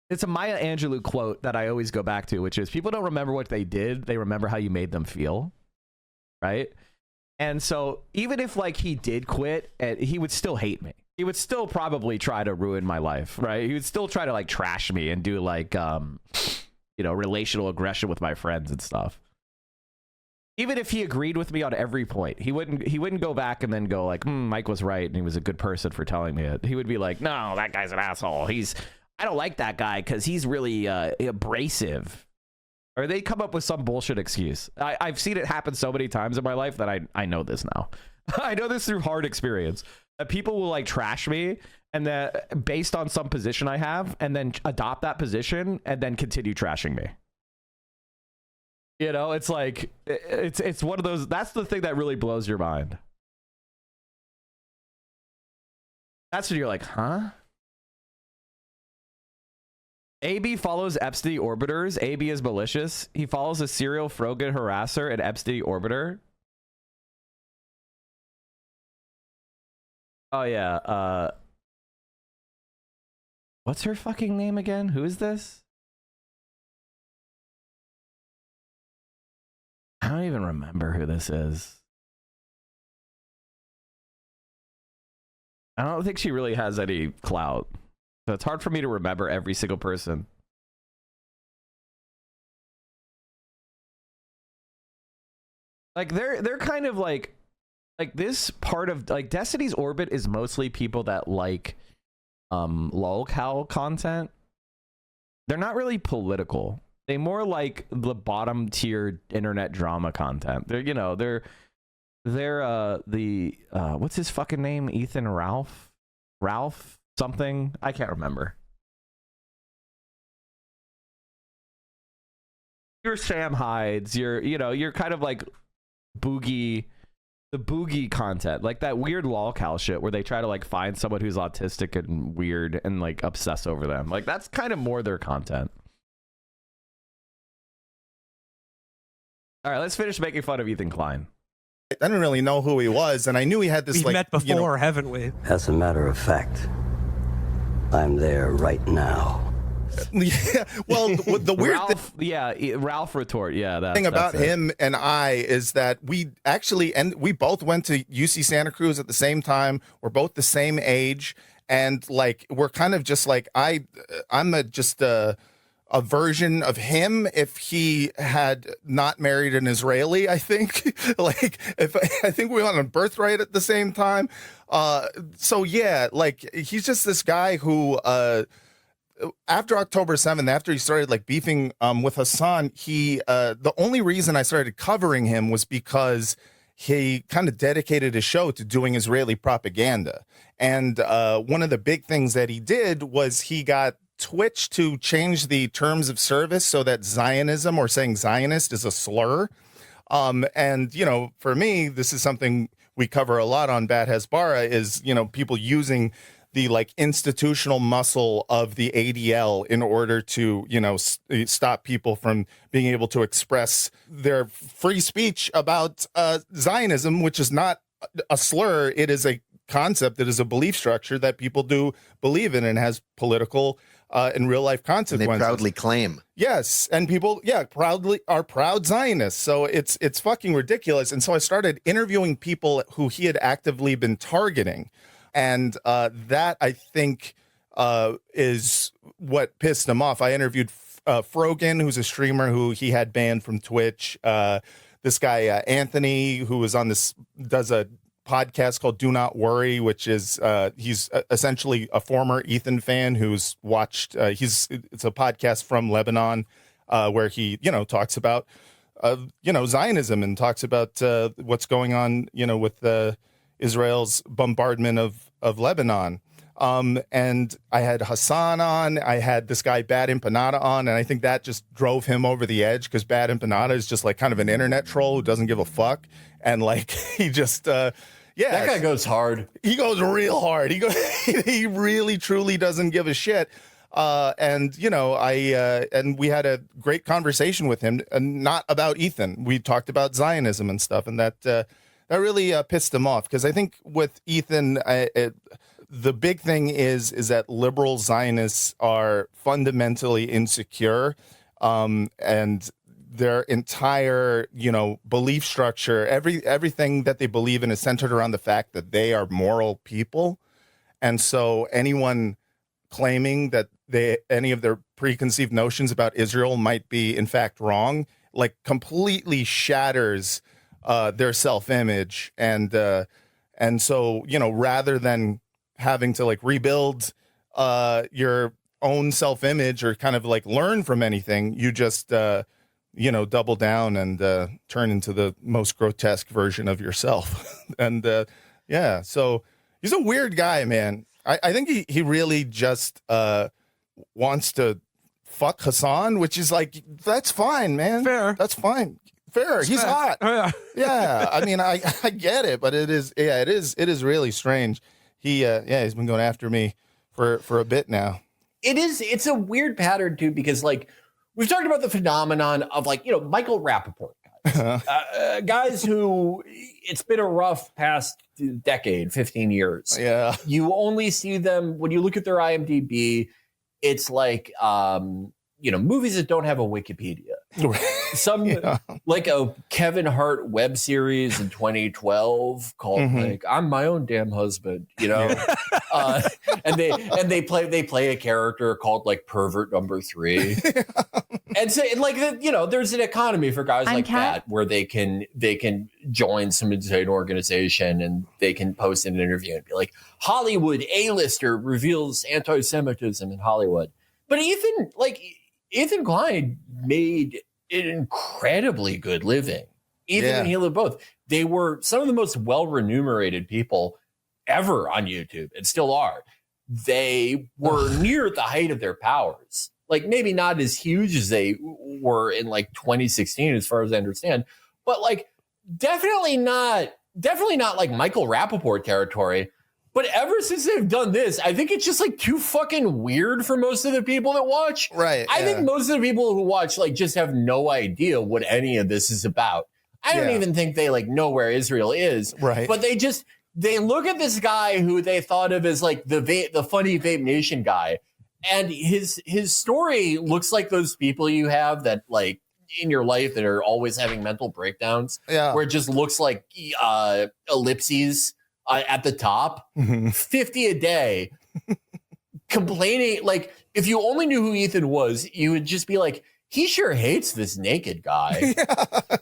It's a Maya Angelou quote that I always go back to, which is people don't remember what they did. They remember how you made them feel. Right. And so even if like he did quit, he would still hate me. He would still probably try to ruin my life. Right. He would still try to like trash me and do like, you know, relational aggression with my friends and stuff. Even if he agreed with me on every point, he wouldn't go back and then go like, Mike was right and he was a good person for telling me it. He would be like, no, that guy's an asshole. I don't like that guy because he's really abrasive. Or they come up with some bullshit excuse. I've seen it happen so many times in my life that I know this now. I know this through hard experience. That people will like trash me and then based on some position I have, and then adopt that position and then continue trashing me. You know, it's like it's one of those. That's the thing that really blows your mind. That's when you're like, huh? AB follows Epstein orbiters. AB is malicious. He follows a serial Frogan harasser and Epstein orbiter. Oh yeah. What's her fucking name again? Who is this? I don't even remember who this is. I don't think she really has any clout. So it's hard for me to remember every single person. Like they're kind of like this part of like Destiny's orbit is mostly people that like lolcow content. They're not really political. They more like the bottom tier internet drama content. They're, you know, they're the what's his fucking name? Ethan Ralph something? I can't remember. You're Sam Hides, you're kind of like the boogie content, like that weird lolcow shit where they try to like find someone who's autistic and weird and like obsess over them. Like that's kind of more their content. All right, let's finish making fun of Ethan Klein. I didn't really know who he was, and I knew he had this. We've like met before, haven't we? As a matter of fact, I'm there right now. Yeah, well, the weird Ralph retort. Yeah, thing about him and I is that we actually we both went to UC Santa Cruz at the same time. We're both the same age, and like we're kind of just like I'm just a version of him if he had not married an Israeli. I think like I think we went on birthright at the same time. So yeah, like he's just this guy who. After October 7th, after he started like beefing with Hasan, the only reason I started covering him was because he kind of dedicated his show to doing Israeli propaganda. And one of the big things that he did was he got Twitch to change the terms of service so that Zionism or saying Zionist is a slur. And, you know, for me, this is something we cover a lot on Bad Hasbara is, you know, people using the like institutional muscle of the ADL in order to, you know, stop people from being able to express their free speech about Zionism, which is not a slur. It is a concept. It is a belief structure that people do believe in and has political and real life consequences. And they proudly claim. Yes. And people, proudly are proud Zionists. So it's fucking ridiculous. And so I started interviewing people who he had actively been targeting. And that, I think, is what pissed him off. I interviewed Frogan, who's a streamer who he had banned from Twitch. This guy, Anthony, who was on does a podcast called Do Not Worry, which is he's essentially a former Ethan fan who's watched. It's a podcast from Lebanon where he, you know, talks about, you know, Zionism and talks about what's going on, you know, with Israel's bombardment of Lebanon. And I had Hasan on, I had this guy Bad Empanada on, and I think that just drove him over the edge because Bad Empanada is just like kind of an internet troll who doesn't give a fuck. And like, he just, that guy goes hard. He goes real hard. He really, truly doesn't give a shit. And, you know, and we had a great conversation with him, and not about Ethan. We talked about Zionism and stuff, and that really pissed him off because I think with Ethan, the big thing is that liberal Zionists are fundamentally insecure, and their entire, you know, belief structure, everything that they believe in is centered around the fact that they are moral people, and so anyone claiming that any of their preconceived notions about Israel might be in fact wrong, like completely shatters their self-image, and so, you know, rather than having to like rebuild your own self-image or kind of like learn from anything, you just you know, double down and turn into the most grotesque version of yourself. And so he's a weird guy, man. I think he really just wants to fuck Hasan, which is like, that's fine, man. Fair. That's fine. Fair. He's hot. Oh, yeah. Yeah. I mean, I get it, but it is really strange. He's been going after me for a bit now. It's a weird pattern too, because like we've talked about the phenomenon of like, Michael Rappaport guys, guys who it's been a rough past decade, 15 years. Yeah. You only see them when you look at their IMDb. It's like, movies that don't have a Wikipedia. Like a Kevin Hart web series in 2012 called like "I'm My Own Damn Husband," and they play a character called like Pervert Number 3, and so like there's an economy for guys like that where they can join some insane organization and they can post an interview and be like, Hollywood A-lister reveals anti-Semitism in Hollywood. But Ethan Klein made an incredibly good living. Ethan and he lived both. They were some of the most well-remunerated people ever on YouTube and still are. They were near the height of their powers. Like maybe not as huge as they were in like 2016, as far as I understand, but like definitely not like Michael Rappaport territory. But ever since they've done this, I think it's just like too fucking weird for most of the people that watch. Right. I think most of the people who watch like just have no idea what any of this is about. I don't even think they like know where Israel is. Right. But they look at this guy who they thought of as like the funny Vape Nation guy, and his story looks like those people you have that like in your life that are always having mental breakdowns. Yeah. Where it just looks like ellipses at the top, 50 a day, complaining. Like, if you only knew who Ethan was, you would just be like, he sure hates this naked guy. Yeah,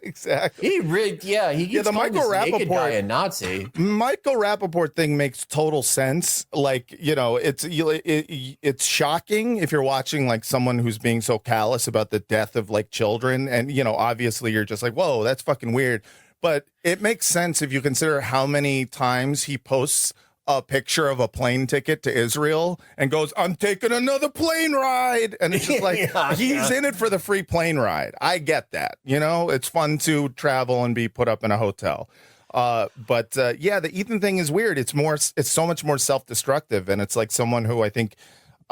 exactly. He really, he keeps the calling Michael this naked Rappaport guy a Nazi. Michael Rappaport thing makes total sense. Like, it's shocking if you're watching like someone who's being so callous about the death of like children, and obviously you're just like, whoa, that's fucking weird. But it makes sense if you consider how many times he posts a picture of a plane ticket to Israel and goes, I'm taking another plane ride. And it's just like, he's in it for the free plane ride. I get that. It's fun to travel and be put up in a hotel. But the Ethan thing is weird. It's so much more self-destructive. And it's like someone who I think,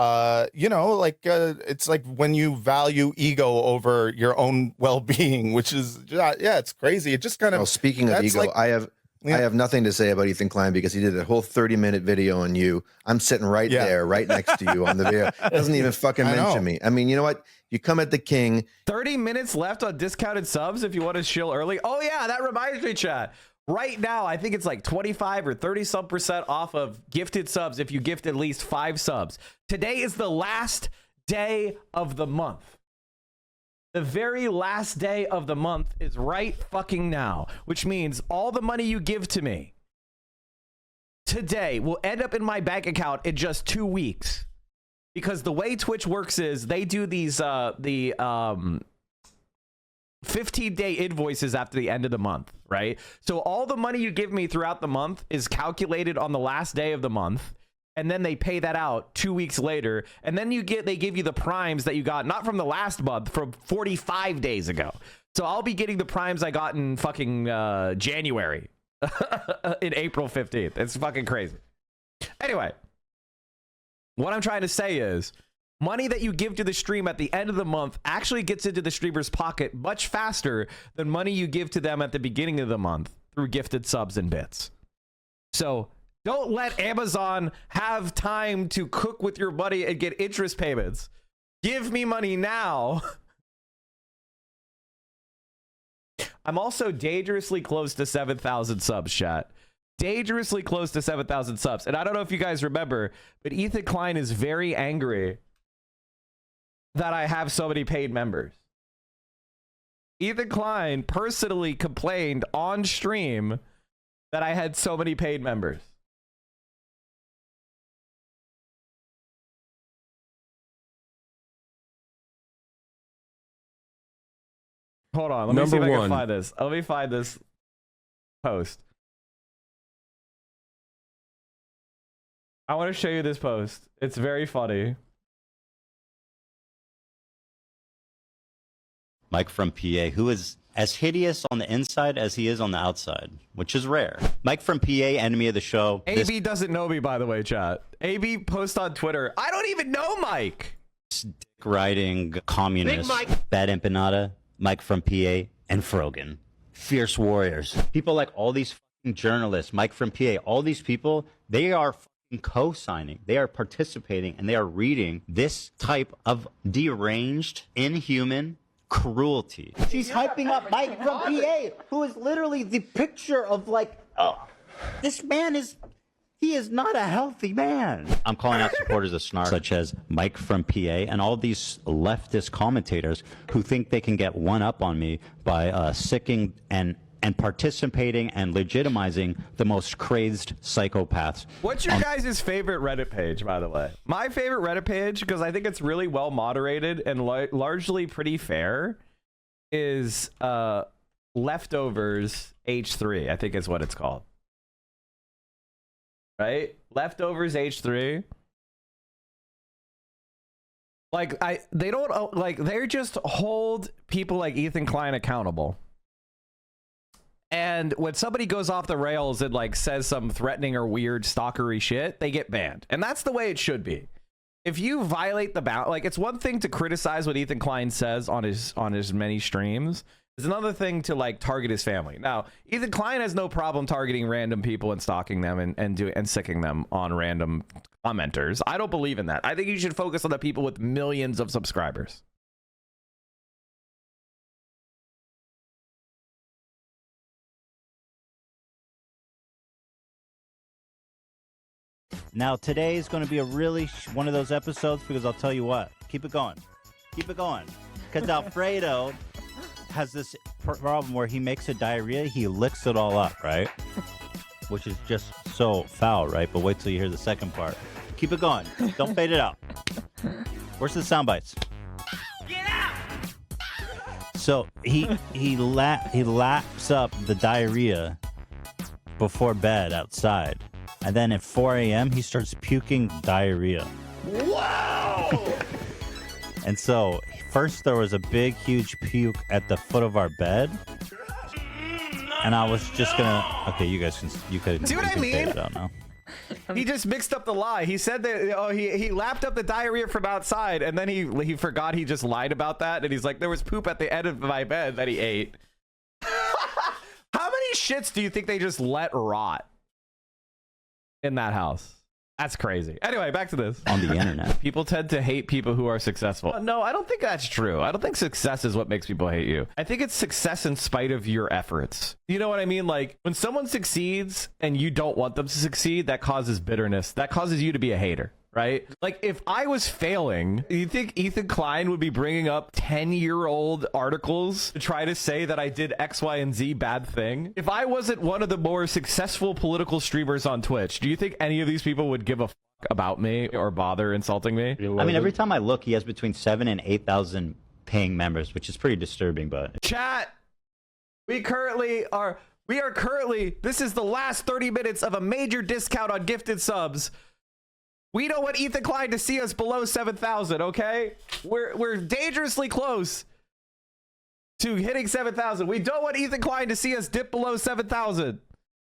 it's like when you value ego over your own well-being, which is, it's crazy. It just kind of. Well, speaking of ego, I have nothing to say about Ethan Klein because he did a whole 30-minute video on you. I'm sitting right there, right next to you on the video. Doesn't even fucking mention me. I mean, you know what? You come at the king. 30 minutes left on discounted subs if you want to chill early. Oh, yeah, that reminds me, chat. Right now, I think it's like 25 or 30% off of gifted subs if you gift at least 5 subs. Today is the last day of the month. The very last day of the month is right fucking now, which means all the money you give to me today will end up in my bank account in just 2 weeks. Because the way Twitch works is they do these 15-day invoices after the end of the month, right? So all the money you give me throughout the month is calculated on the last day of the month, and then they pay that out 2 weeks later, and then they give you the primes that you got not from the last month, from 45 days ago. So I'll be getting the primes I got in fucking January in April 15th. It's fucking crazy. Anyway, what I'm trying to say is money that you give to the stream at the end of the month actually gets into the streamer's pocket much faster than money you give to them at the beginning of the month through gifted subs and bits. So don't let Amazon have time to cook with your money and get interest payments. Give me money now. I'm also dangerously close to 7,000 subs, chat. Dangerously close to 7,000 subs. And I don't know if you guys remember, but Ethan Klein is very angry that I have so many paid members. Ethan Klein personally complained on stream that I had so many paid members. Hold on, let me see if I can find this. Let me find this post. I want to show you this post. It's very funny. Mike from PA, who is as hideous on the inside as he is on the outside, which is rare. Mike from PA, enemy of the show. AB doesn't know me, by the way, chat. AB posts on Twitter. I don't even know Mike. Dick riding communist. Bad Empanada, Mike from PA, and Frogan. Fierce warriors. People like all these fucking journalists, Mike from PA, all these people, they are fucking co-signing. They are participating and they are reading this type of deranged, inhuman cruelty. She's hyping up Mike from PA, who is literally the picture of like, oh, this man is, he is not a healthy man. I'm calling out supporters of Snark, such as Mike from PA and all these leftist commentators who think they can get one up on me by sicking and participating and legitimizing the most crazed psychopaths. What's your guys' favorite Reddit page, by the way? My favorite Reddit page, because I think it's really well moderated and largely pretty fair, is Leftovers H3, I think is what it's called. Right? Leftovers H3. Like, they don't, like, they just hold people like Ethan Klein accountable. And when somebody goes off the rails and like says some threatening or weird stalkery shit, they get banned. And that's the way it should be. If you violate the bound, like, it's one thing to criticize what Ethan Klein says on his many streams. It's another thing to like target his family. Now, Ethan Klein has no problem targeting random people and stalking them and sicking them on random commenters. I don't believe in that. I think you should focus on the people with millions of subscribers. Now, today is going to be a really one of those episodes because I'll tell you what. Keep it going. Keep it going. Because Alfredo has this problem where he makes a diarrhea, he licks it all up, right? Which is just so foul, right? But wait till you hear the second part. Keep it going. Don't fade it out. Where's the sound bites? Get out! So he laps up the diarrhea before bed outside. And then at 4 a.m., he starts puking diarrhea. Wow! And so, first there was a big, huge puke at the foot of our bed. And I was just gonna... Okay, you guys can... You could see what I mean? I don't know. He just mixed up the lie. He said that he lapped up the diarrhea from outside, and then he forgot he just lied about that. And he's like, there was poop at the end of my bed that he ate. How many shits do you think they just let rot in that house? That's crazy. Anyway, back to this. On the internet. People tend to hate people who are successful. No, I don't think that's true. I don't think success is what makes people hate you. I think it's success in spite of your efforts. You know what I mean? Like, when someone succeeds and you don't want them to succeed, that causes bitterness. That causes you to be a hater. Right? Like, if I was failing, you think Ethan Klein would be bringing up 10-year-old articles to try to say that I did X, Y, and Z bad thing? If I wasn't one of the more successful political streamers on Twitch, do you think any of these people would give a fuck about me or bother insulting me? I mean, every time I look, he has between 7,000 and 8,000 paying members, which is pretty disturbing, but... Chat! We are currently, this is the last 30 minutes of a major discount on gifted subs. We don't want Ethan Klein to see us below 7,000, okay? We're dangerously close to hitting 7,000. We don't want Ethan Klein to see us dip below 7,000.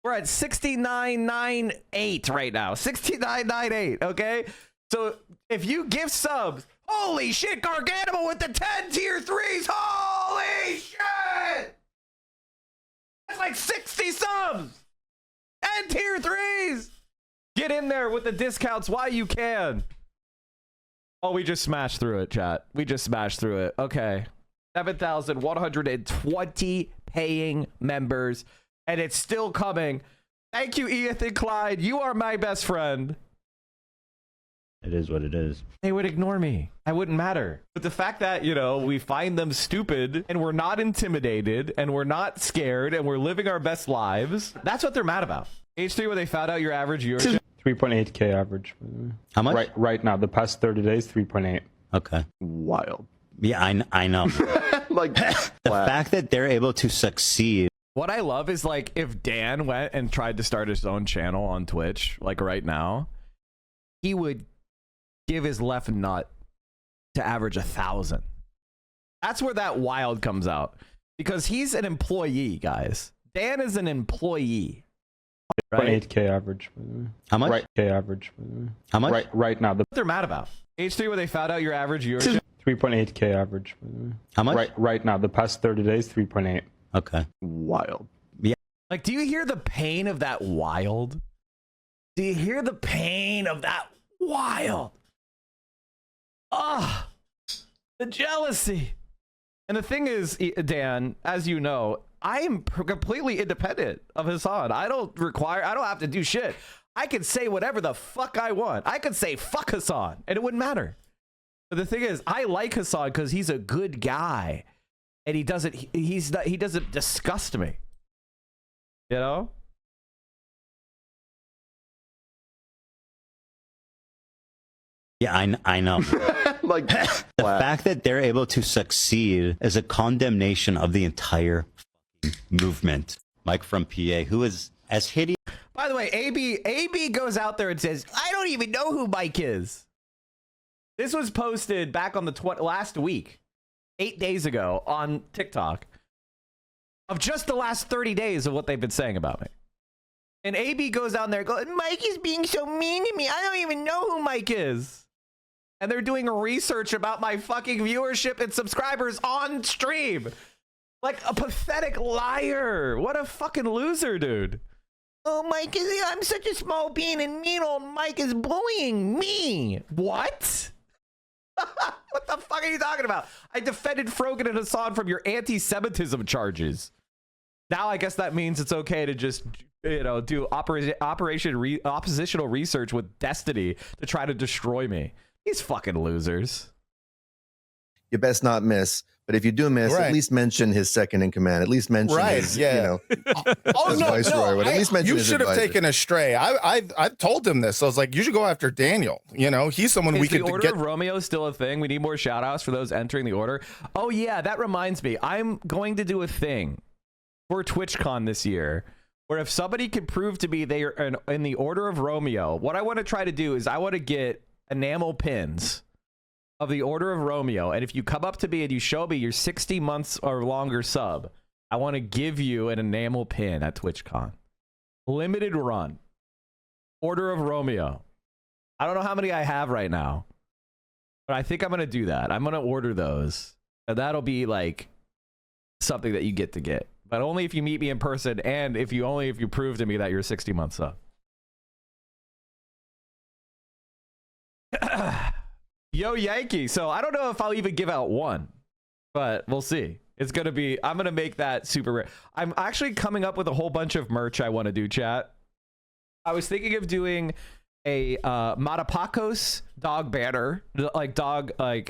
We're at 69.98 right now. 69.98, okay? So if you give subs, holy shit, Garganimal with the 10 tier 3s. Holy shit! That's like 60 subs. 10 tier 3s. Get in there with the discounts while you can. Oh, we just smashed through it, chat. We just smashed through it. Okay. 7,120 paying members, and it's still coming. Thank you, Ethan Klein. You are my best friend. It is what it is. They would ignore me. I wouldn't matter. But the fact that, you know, we find them stupid and we're not intimidated and we're not scared and we're living our best lives, that's what they're mad about. H3, when they found out your average viewership. 3.8K average. How much? Right now, the past 30 days, 3.8. Okay. Wild. Yeah, I know. Like the fact that they're able to succeed. What I love is, like, if Dan went and tried to start his own channel on Twitch, like right now, he would give his left nut to average 1,000. That's where that wild comes out, because he's an employee, guys. Dan is an employee. Right? 8K average. How much? Right, K average. How much? Right now, What they're mad about? H3, where they found out your average viewership. 3.8K average. How much? Right now, the past 30 days, 3.8. Okay. Wild. Like, do you hear the pain of that wild? Do you hear the pain of that wild? Ah, the jealousy. And the thing is, Dan, as you know, I am completely independent of Hasan. I don't have to do shit. I can say whatever the fuck I want. I could say fuck Hasan and it wouldn't matter. But the thing is, I like Hasan because he's a good guy and he doesn't disgust me. You know? Yeah, I know. Like the fact that they're able to succeed is a condemnation of the entire movement. Mike from PA, who is as hideous. By the way, AB goes out there and says, I don't even know who Mike is. This was posted back on the last week, 8 days ago on TikTok, of just the last 30 days of what they've been saying about me. And AB goes out there and goes, Mike is being so mean to me. I don't even know who Mike is. And they're doing research about my fucking viewership and subscribers on stream. Like a pathetic liar. What a fucking loser, dude. Oh, Mike, I'm such a small bean and mean old Mike is bullying me. What? What the fuck are you talking about? I defended Frogan and Hasan from your anti-Semitism charges. Now I guess that means it's okay to just, you know, do oppositional research with Destiny to try to destroy me. These fucking losers. You best not miss. But if you do miss, at least mention his second in command. At least mention his, you know, oh no, viceroy. At least mention you his should have advisor. taken a stray. I told him this. I was like, you should go after Daniel. You know, he's someone we could the Order get. of Romeo still a thing? We need more shout outs for those entering the order. Oh yeah, that reminds me. I'm going to do a thing for TwitchCon this year where if somebody can prove to me they are in the Order of Romeo, what I want to try to do is I want to get enamel pins of the Order of Romeo, and if you come up to me and you show me your 60 months or longer sub, I want to give you an enamel pin at TwitchCon. Limited run. Order of Romeo. I don't know how many I have right now, but I think I'm going to do that. I'm going to order those, and that'll be like something that you get to get, but only if you meet me in person and if you prove to me that you're 60 months up. Yo, Yankee. So I don't know if I'll even give out one, but we'll see. It's going to be, I'm going to make that super rare. I'm actually coming up with a whole bunch of merch I want to do, chat. I was thinking of doing a Matapacos dog banner, like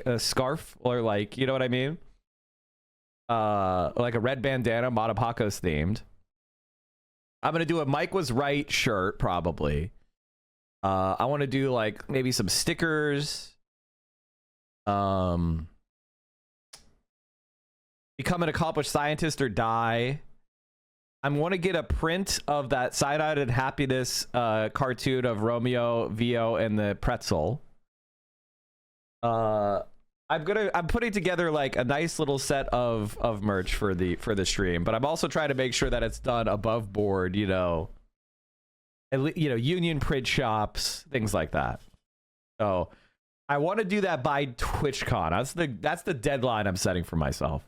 a scarf, or like, you know what I mean? Like a red bandana, Matapacos themed. I'm going to do a Mike Was Right shirt, probably. I want to do like maybe some stickers. Become an accomplished scientist or die. I want to get a print of that side-eyed happiness cartoon of Romeo, Vio, and the pretzel. I'm putting together like a nice little set of merch for the stream, but I'm also trying to make sure that it's done above board, you know, union print shops, things like that. So I want to do that by TwitchCon. That's the deadline I'm setting for myself.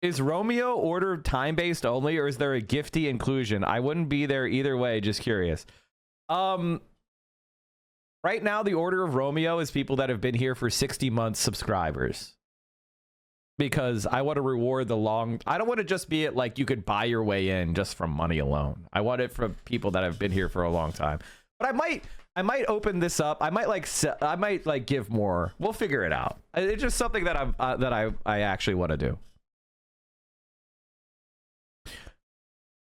Is Romeo order time-based only, or is there a gifty inclusion? I wouldn't be there either way, just curious. Right now, the Order of Romeo is people that have been here for 60 months subscribers. Because I want to reward the long... I don't want to just be it like you could buy your way in just from money alone. I want it from people that have been here for a long time. But I might open this up. I might give more. We'll figure it out. It's just something that I actually want to do.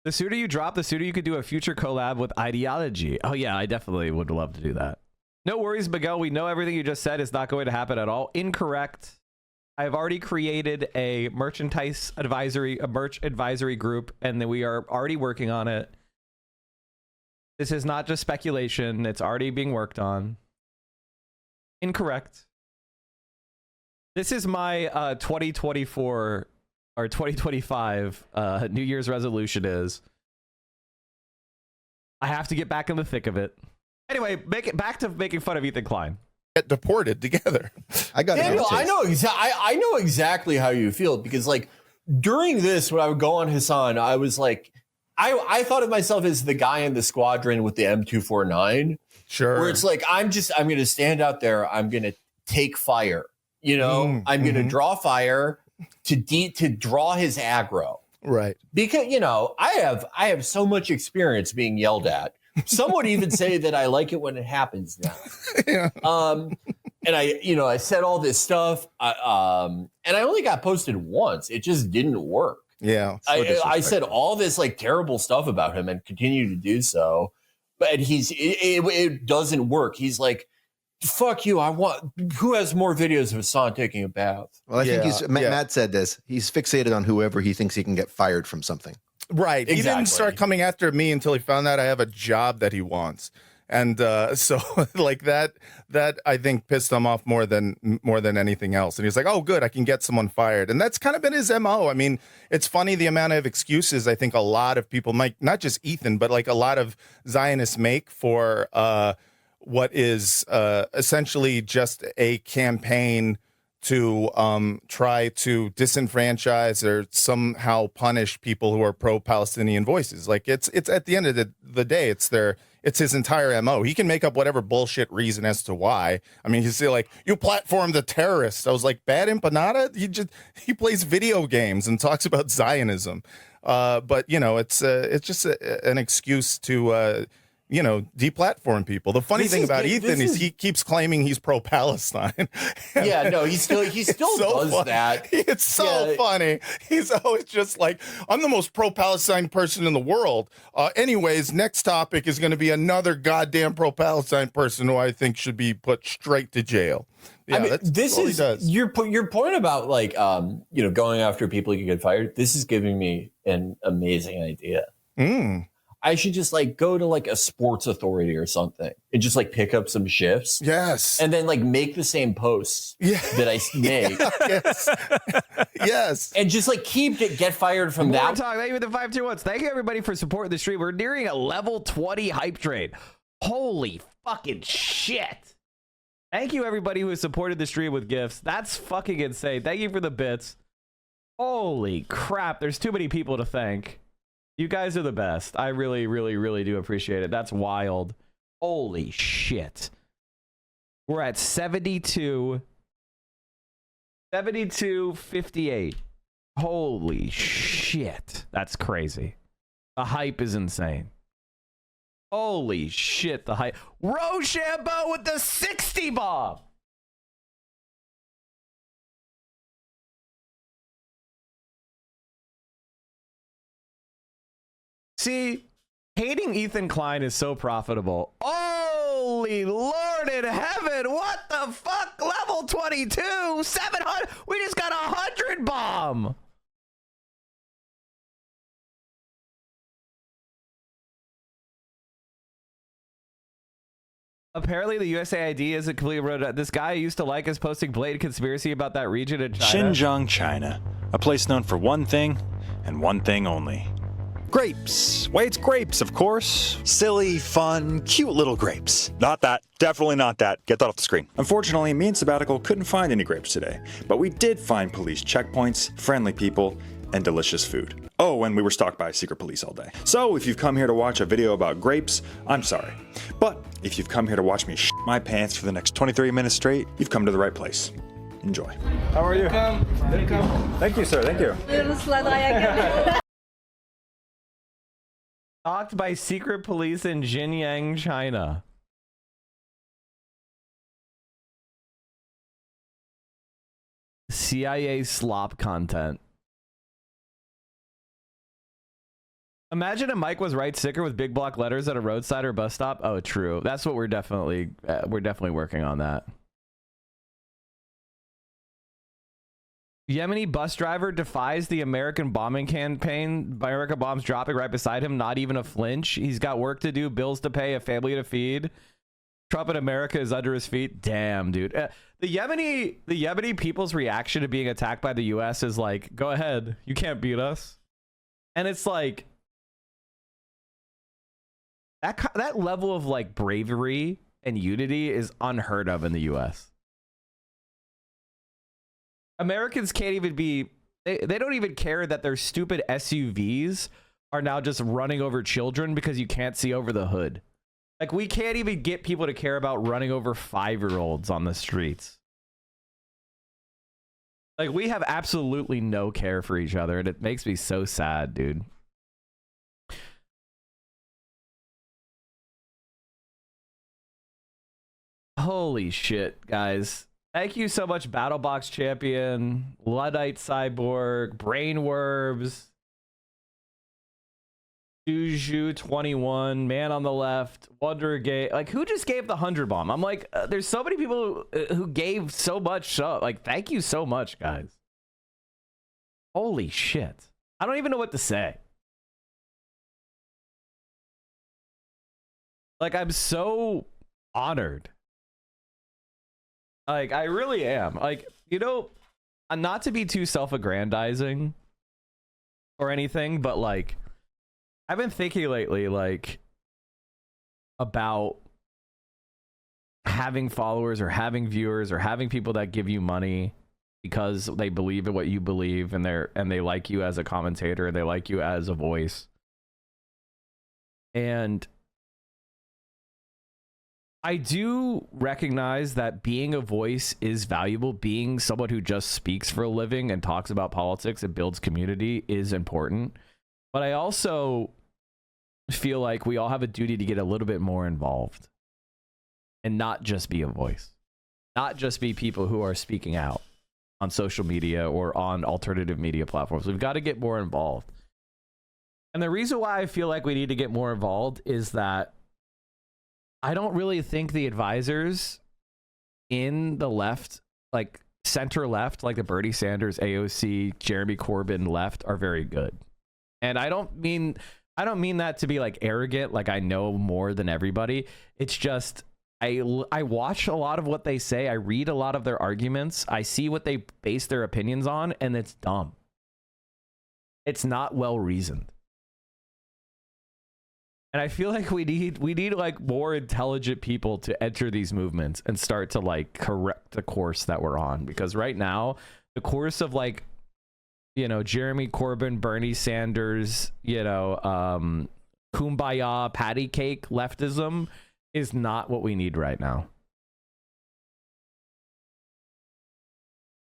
The sooner you drop, the sooner you could do a future collab with Ideology. Oh yeah, I definitely would love to do that. No worries, Miguel. We know everything you just said is not going to happen at all. Incorrect. I've already created a merch advisory group, and then we are already working on it. This is not just speculation. It's already being worked on. Incorrect. This is my 2024 or 2025 New Year's resolution is I have to get back in the thick of it. Anyway, make it back to making fun of Ethan Klein. Get deported together. I got Daniel, I know exactly how you feel because like during this, when I would go on Hasan, I was like, I thought of myself as the guy in the squadron with the M249. Sure. Where it's like, I'm going to stand out there. I'm going to take fire. You know, I'm going to draw fire to draw his aggro. Right. Because, you know, I have so much experience being yelled at. Some would even say that I like it when it happens now. Yeah. And I said all this stuff. And I only got posted once. It just didn't work. Yeah. I said all this like terrible stuff about him and continue to do so. But it doesn't work. He's like, fuck you. Who has more videos of Hasan taking a bath? Well, I think Matt said this. He's fixated on whoever he thinks he can get fired from something. Right. He didn't start coming after me until he found out I have a job that he wants. And so like that I think pissed him off more than anything else. And he's like, oh, good, I can get someone fired. And that's kind of been his MO. I mean, it's funny the amount of excuses I think a lot of people might, not just Ethan, but like a lot of Zionists make for what is essentially just a campaign to try to disenfranchise or somehow punish people who are pro-Palestinian voices. Like it's at the end of the day, it's his entire MO. He can make up whatever bullshit reason as to why. I mean, he's like, you platformed the terrorists. I was like, bad empanada? He plays video games and talks about Zionism. But you know, it's just an excuse to deplatform people. The funny thing about Ethan is he keeps claiming he's pro-Palestine. Yeah, no, he still so does that. It's so funny. He's always just like, I'm the most pro-Palestine person in the world. Anyways, next topic is going to be another goddamn pro-Palestine person who I think should be put straight to jail. Yeah, I mean, this is your point about like going after people you can get fired. This is giving me an amazing idea. I should just like go to like a sports authority or something and just like pick up some shifts. Yes. And then like make the same posts that I make. Yes. Yes. And just like get fired from that. Thank you for the 521s. Thank you everybody for supporting the stream. We're nearing a level 20 hype train. Holy fucking shit. Thank you everybody who has supported the stream with gifts. That's fucking insane. Thank you for the bits. Holy crap. There's too many people to thank. You guys are the best. I really, really, really do appreciate it. That's wild. Holy shit. We're at 72.58. Holy shit. That's crazy. The hype is insane. Holy shit, the hype. Rochambeau with the 60 bomb. See, hating Ethan Klein is so profitable. Holy Lord in heaven, what the fuck? Level 22, 700. We just got 100 bomb. Apparently the USAID isn't completely wrote out. This guy I used to like is posting blatant conspiracy about that region in China. Xinjiang, China, a place known for one thing and one thing only. Grapes. Wade's grapes, of course. Silly, fun, cute little grapes. Not that. Definitely not that. Get that off the screen. Unfortunately, me and Sabbatical couldn't find any grapes today, but we did find police checkpoints, friendly people, and delicious food. Oh, and we were stalked by secret police all day. So if you've come here to watch a video about grapes, I'm sorry. But if you've come here to watch me shit my pants for the next 23 minutes straight, you've come to the right place. Enjoy. How are you? Welcome. Thank you, sir. Thank you. Stalked by secret police in Xinjiang, China. CIA slop content. Imagine if Mike was right sticker with big block letters at a roadside or bus stop. Oh, true. That's what we're definitely working on that. Yemeni bus driver defies the American bombing campaign. America bombs dropping right beside him. Not even a flinch. He's got work to do, bills to pay, a family to feed. Trump in America is under his feet. Damn, dude. The Yemeni people's reaction to being attacked by the U.S. is like, go ahead. You can't beat us. And it's like, that level of like bravery and unity is unheard of in the U.S. Americans can't even be, they don't even care that their stupid SUVs are now just running over children because you can't see over the hood. Like, we can't even get people to care about running over 5-year-olds on the streets. Like, we have absolutely no care for each other, and it makes me so sad, dude. Holy shit, guys. Thank you so much, Battlebox Champion, Luddite Cyborg, Brainworms, Juju21, Man on the Left, Wonder Gate. Like, who just gave the 100 bomb? I'm like, there's so many people who gave so much. Like, thank you so much, guys. Holy shit. I don't even know what to say. Like, I'm so honored. Like, I really am. Like, you know, not to be too self-aggrandizing or anything, but like, I've been thinking lately, like, about having followers or having viewers or having people that give you money because they believe in what you believe, and they like you as a commentator, they like you as a voice. And I do recognize that being a voice is valuable. Being someone who just speaks for a living and talks about politics and builds community is important. But I also feel like we all have a duty to get a little bit more involved and not just be a voice, not just be people who are speaking out on social media or on alternative media platforms. We've got to get more involved. And the reason why I feel like we need to get more involved is that I don't really think the advisors in the left, like center left, like the Bernie Sanders, AOC, Jeremy Corbyn left, are very good. And I don't mean that to be like arrogant, like I know more than everybody. It's just I watch a lot of what they say. I read a lot of their arguments. I see what they base their opinions on, and it's dumb. It's not well reasoned. And I feel like we need like more intelligent people to enter these movements and start to like correct the course that we're on. Because right now, the course of like, you know, Jeremy Corbyn, Bernie Sanders, you know, kumbaya, patty cake leftism is not what we need right now.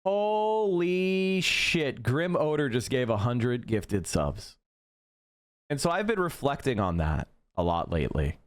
Holy shit. Grim Odor just gave 100 gifted subs. And so I've been reflecting on that a lot lately.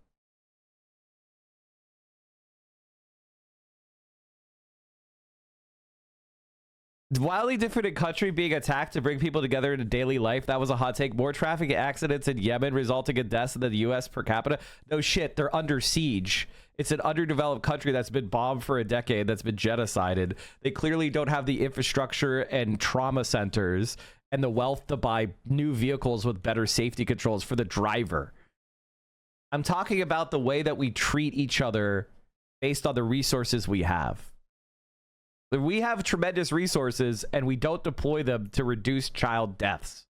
Wildly different country being attacked to bring people together in daily life. That was a hot take. More traffic accidents in Yemen resulting in deaths than the U.S. per capita. No shit, they're under siege. It's an underdeveloped country that's been bombed for a decade, that's been genocided. They clearly don't have the infrastructure and trauma centers and the wealth to buy new vehicles with better safety controls for the driver. I'm talking about the way that we treat each other based on the resources we have. We have tremendous resources and we don't deploy them to reduce child deaths.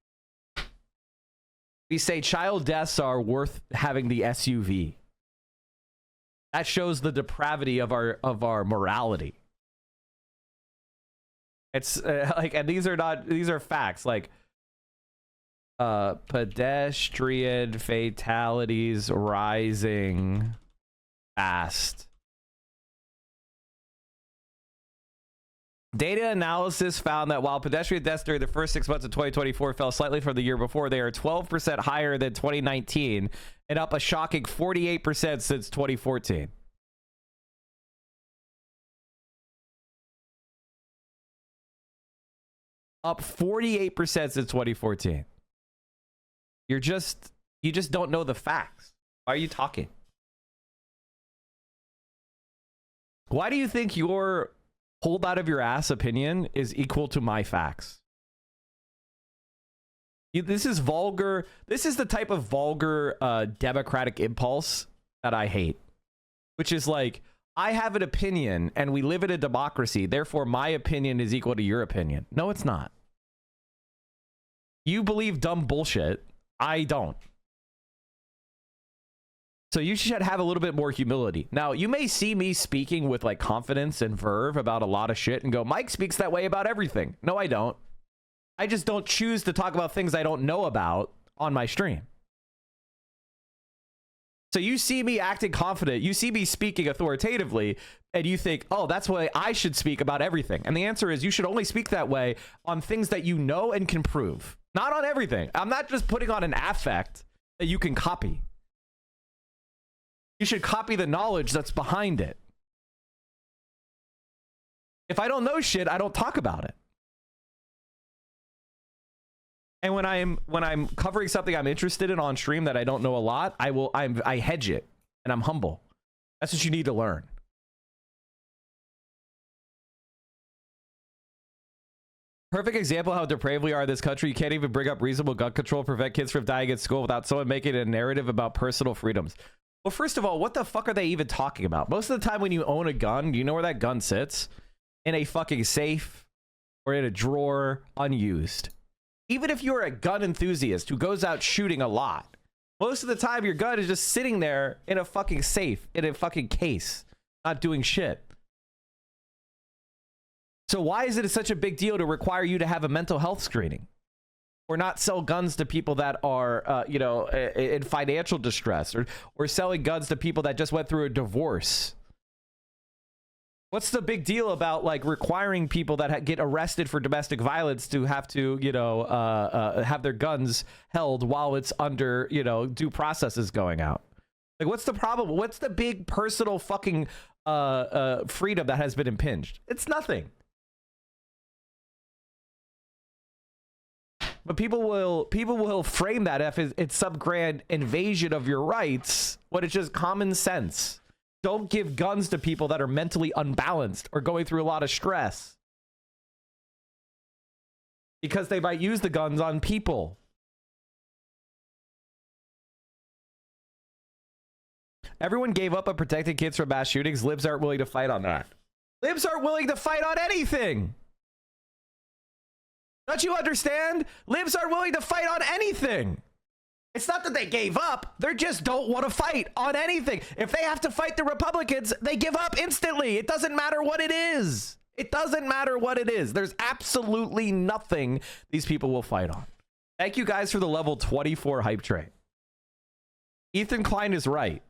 We say child deaths are worth having the SUV. That shows the depravity of our morality. It's like, and these are facts. Like, pedestrian fatalities rising fast. Data analysis found that while pedestrian deaths during the first 6 months of 2024 fell slightly from the year before, they are 12% higher than 2019 and up a shocking 48% since 2014. Up 48% since 2014. You just don't know the facts. Why are you talking? Why do you think your pulled out of your ass opinion is equal to my facts. This is vulgar. This is the type of vulgar democratic impulse that I hate, which is like, I have an opinion and we live in a democracy, therefore my opinion is equal to your opinion. No, it's not. You believe dumb bullshit. I don't. So you should have a little bit more humility. Now, you may see me speaking with like confidence and verve about a lot of shit and go, Mike speaks that way about everything. No, I don't. I just don't choose to talk about things I don't know about on my stream. So you see me acting confident, you see me speaking authoritatively, and you think, oh, that's why I should speak about everything. And the answer is you should only speak that way on things that you know and can prove. Not on everything. I'm not just putting on an affect that you can copy. You should copy the knowledge that's behind it. If I don't know shit, I don't talk about it. And when I'm covering something I'm interested in on stream that I don't know a lot, I hedge it and I'm humble. That's what you need to learn. Perfect example of how depraved we are in this country. You can't even bring up reasonable gun control, prevent kids from dying at school without someone making a narrative about personal freedoms. Well, first of all, what the fuck are they even talking about? Most of the time when you own a gun, do you know where that gun sits? In a fucking safe or in a drawer, unused. Even if you're a gun enthusiast who goes out shooting a lot, most of the time your gun is just sitting there in a fucking safe, in a fucking case, not doing shit. So why is it such a big deal to require you to have a mental health screening? Or not sell guns to people that are, in financial distress, or selling guns to people that just went through a divorce? What's the big deal about like requiring people that get arrested for domestic violence to have to, have their guns held while it's under, due process is going out? Like, what's the problem? What's the big personal fucking freedom that has been impinged? It's nothing. But people will frame that if it's some grand invasion of your rights when it's just common sense. Don't give guns to people that are mentally unbalanced or going through a lot of stress, because they might use the guns on people. Everyone gave up on protecting kids from mass shootings. Libs aren't willing to fight on that. Libs aren't willing to fight on anything. Don't you understand? Libs are willing to fight on anything. It's not that they gave up. They just don't want to fight on anything. If they have to fight the Republicans, they give up instantly. It doesn't matter what it is. It doesn't matter what it is. There's absolutely nothing these people will fight on. Thank you guys for the level 24 hype train. Ethan Klein is right.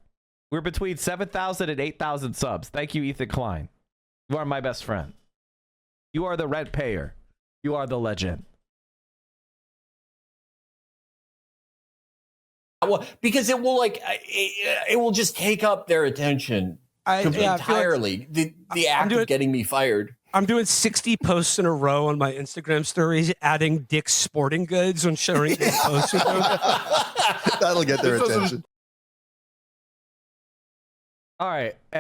We're between 7,000 and 8,000 subs. Thank you, Ethan Klein. You are my best friend. You are the rent payer. You are the legend. Well, because it will it will just take up their attention entirely. Like the act of getting me fired. I'm doing 60 posts in a row on my Instagram stories, adding Dick's Sporting Goods and sharing these posts with them. That'll get their attention. All right.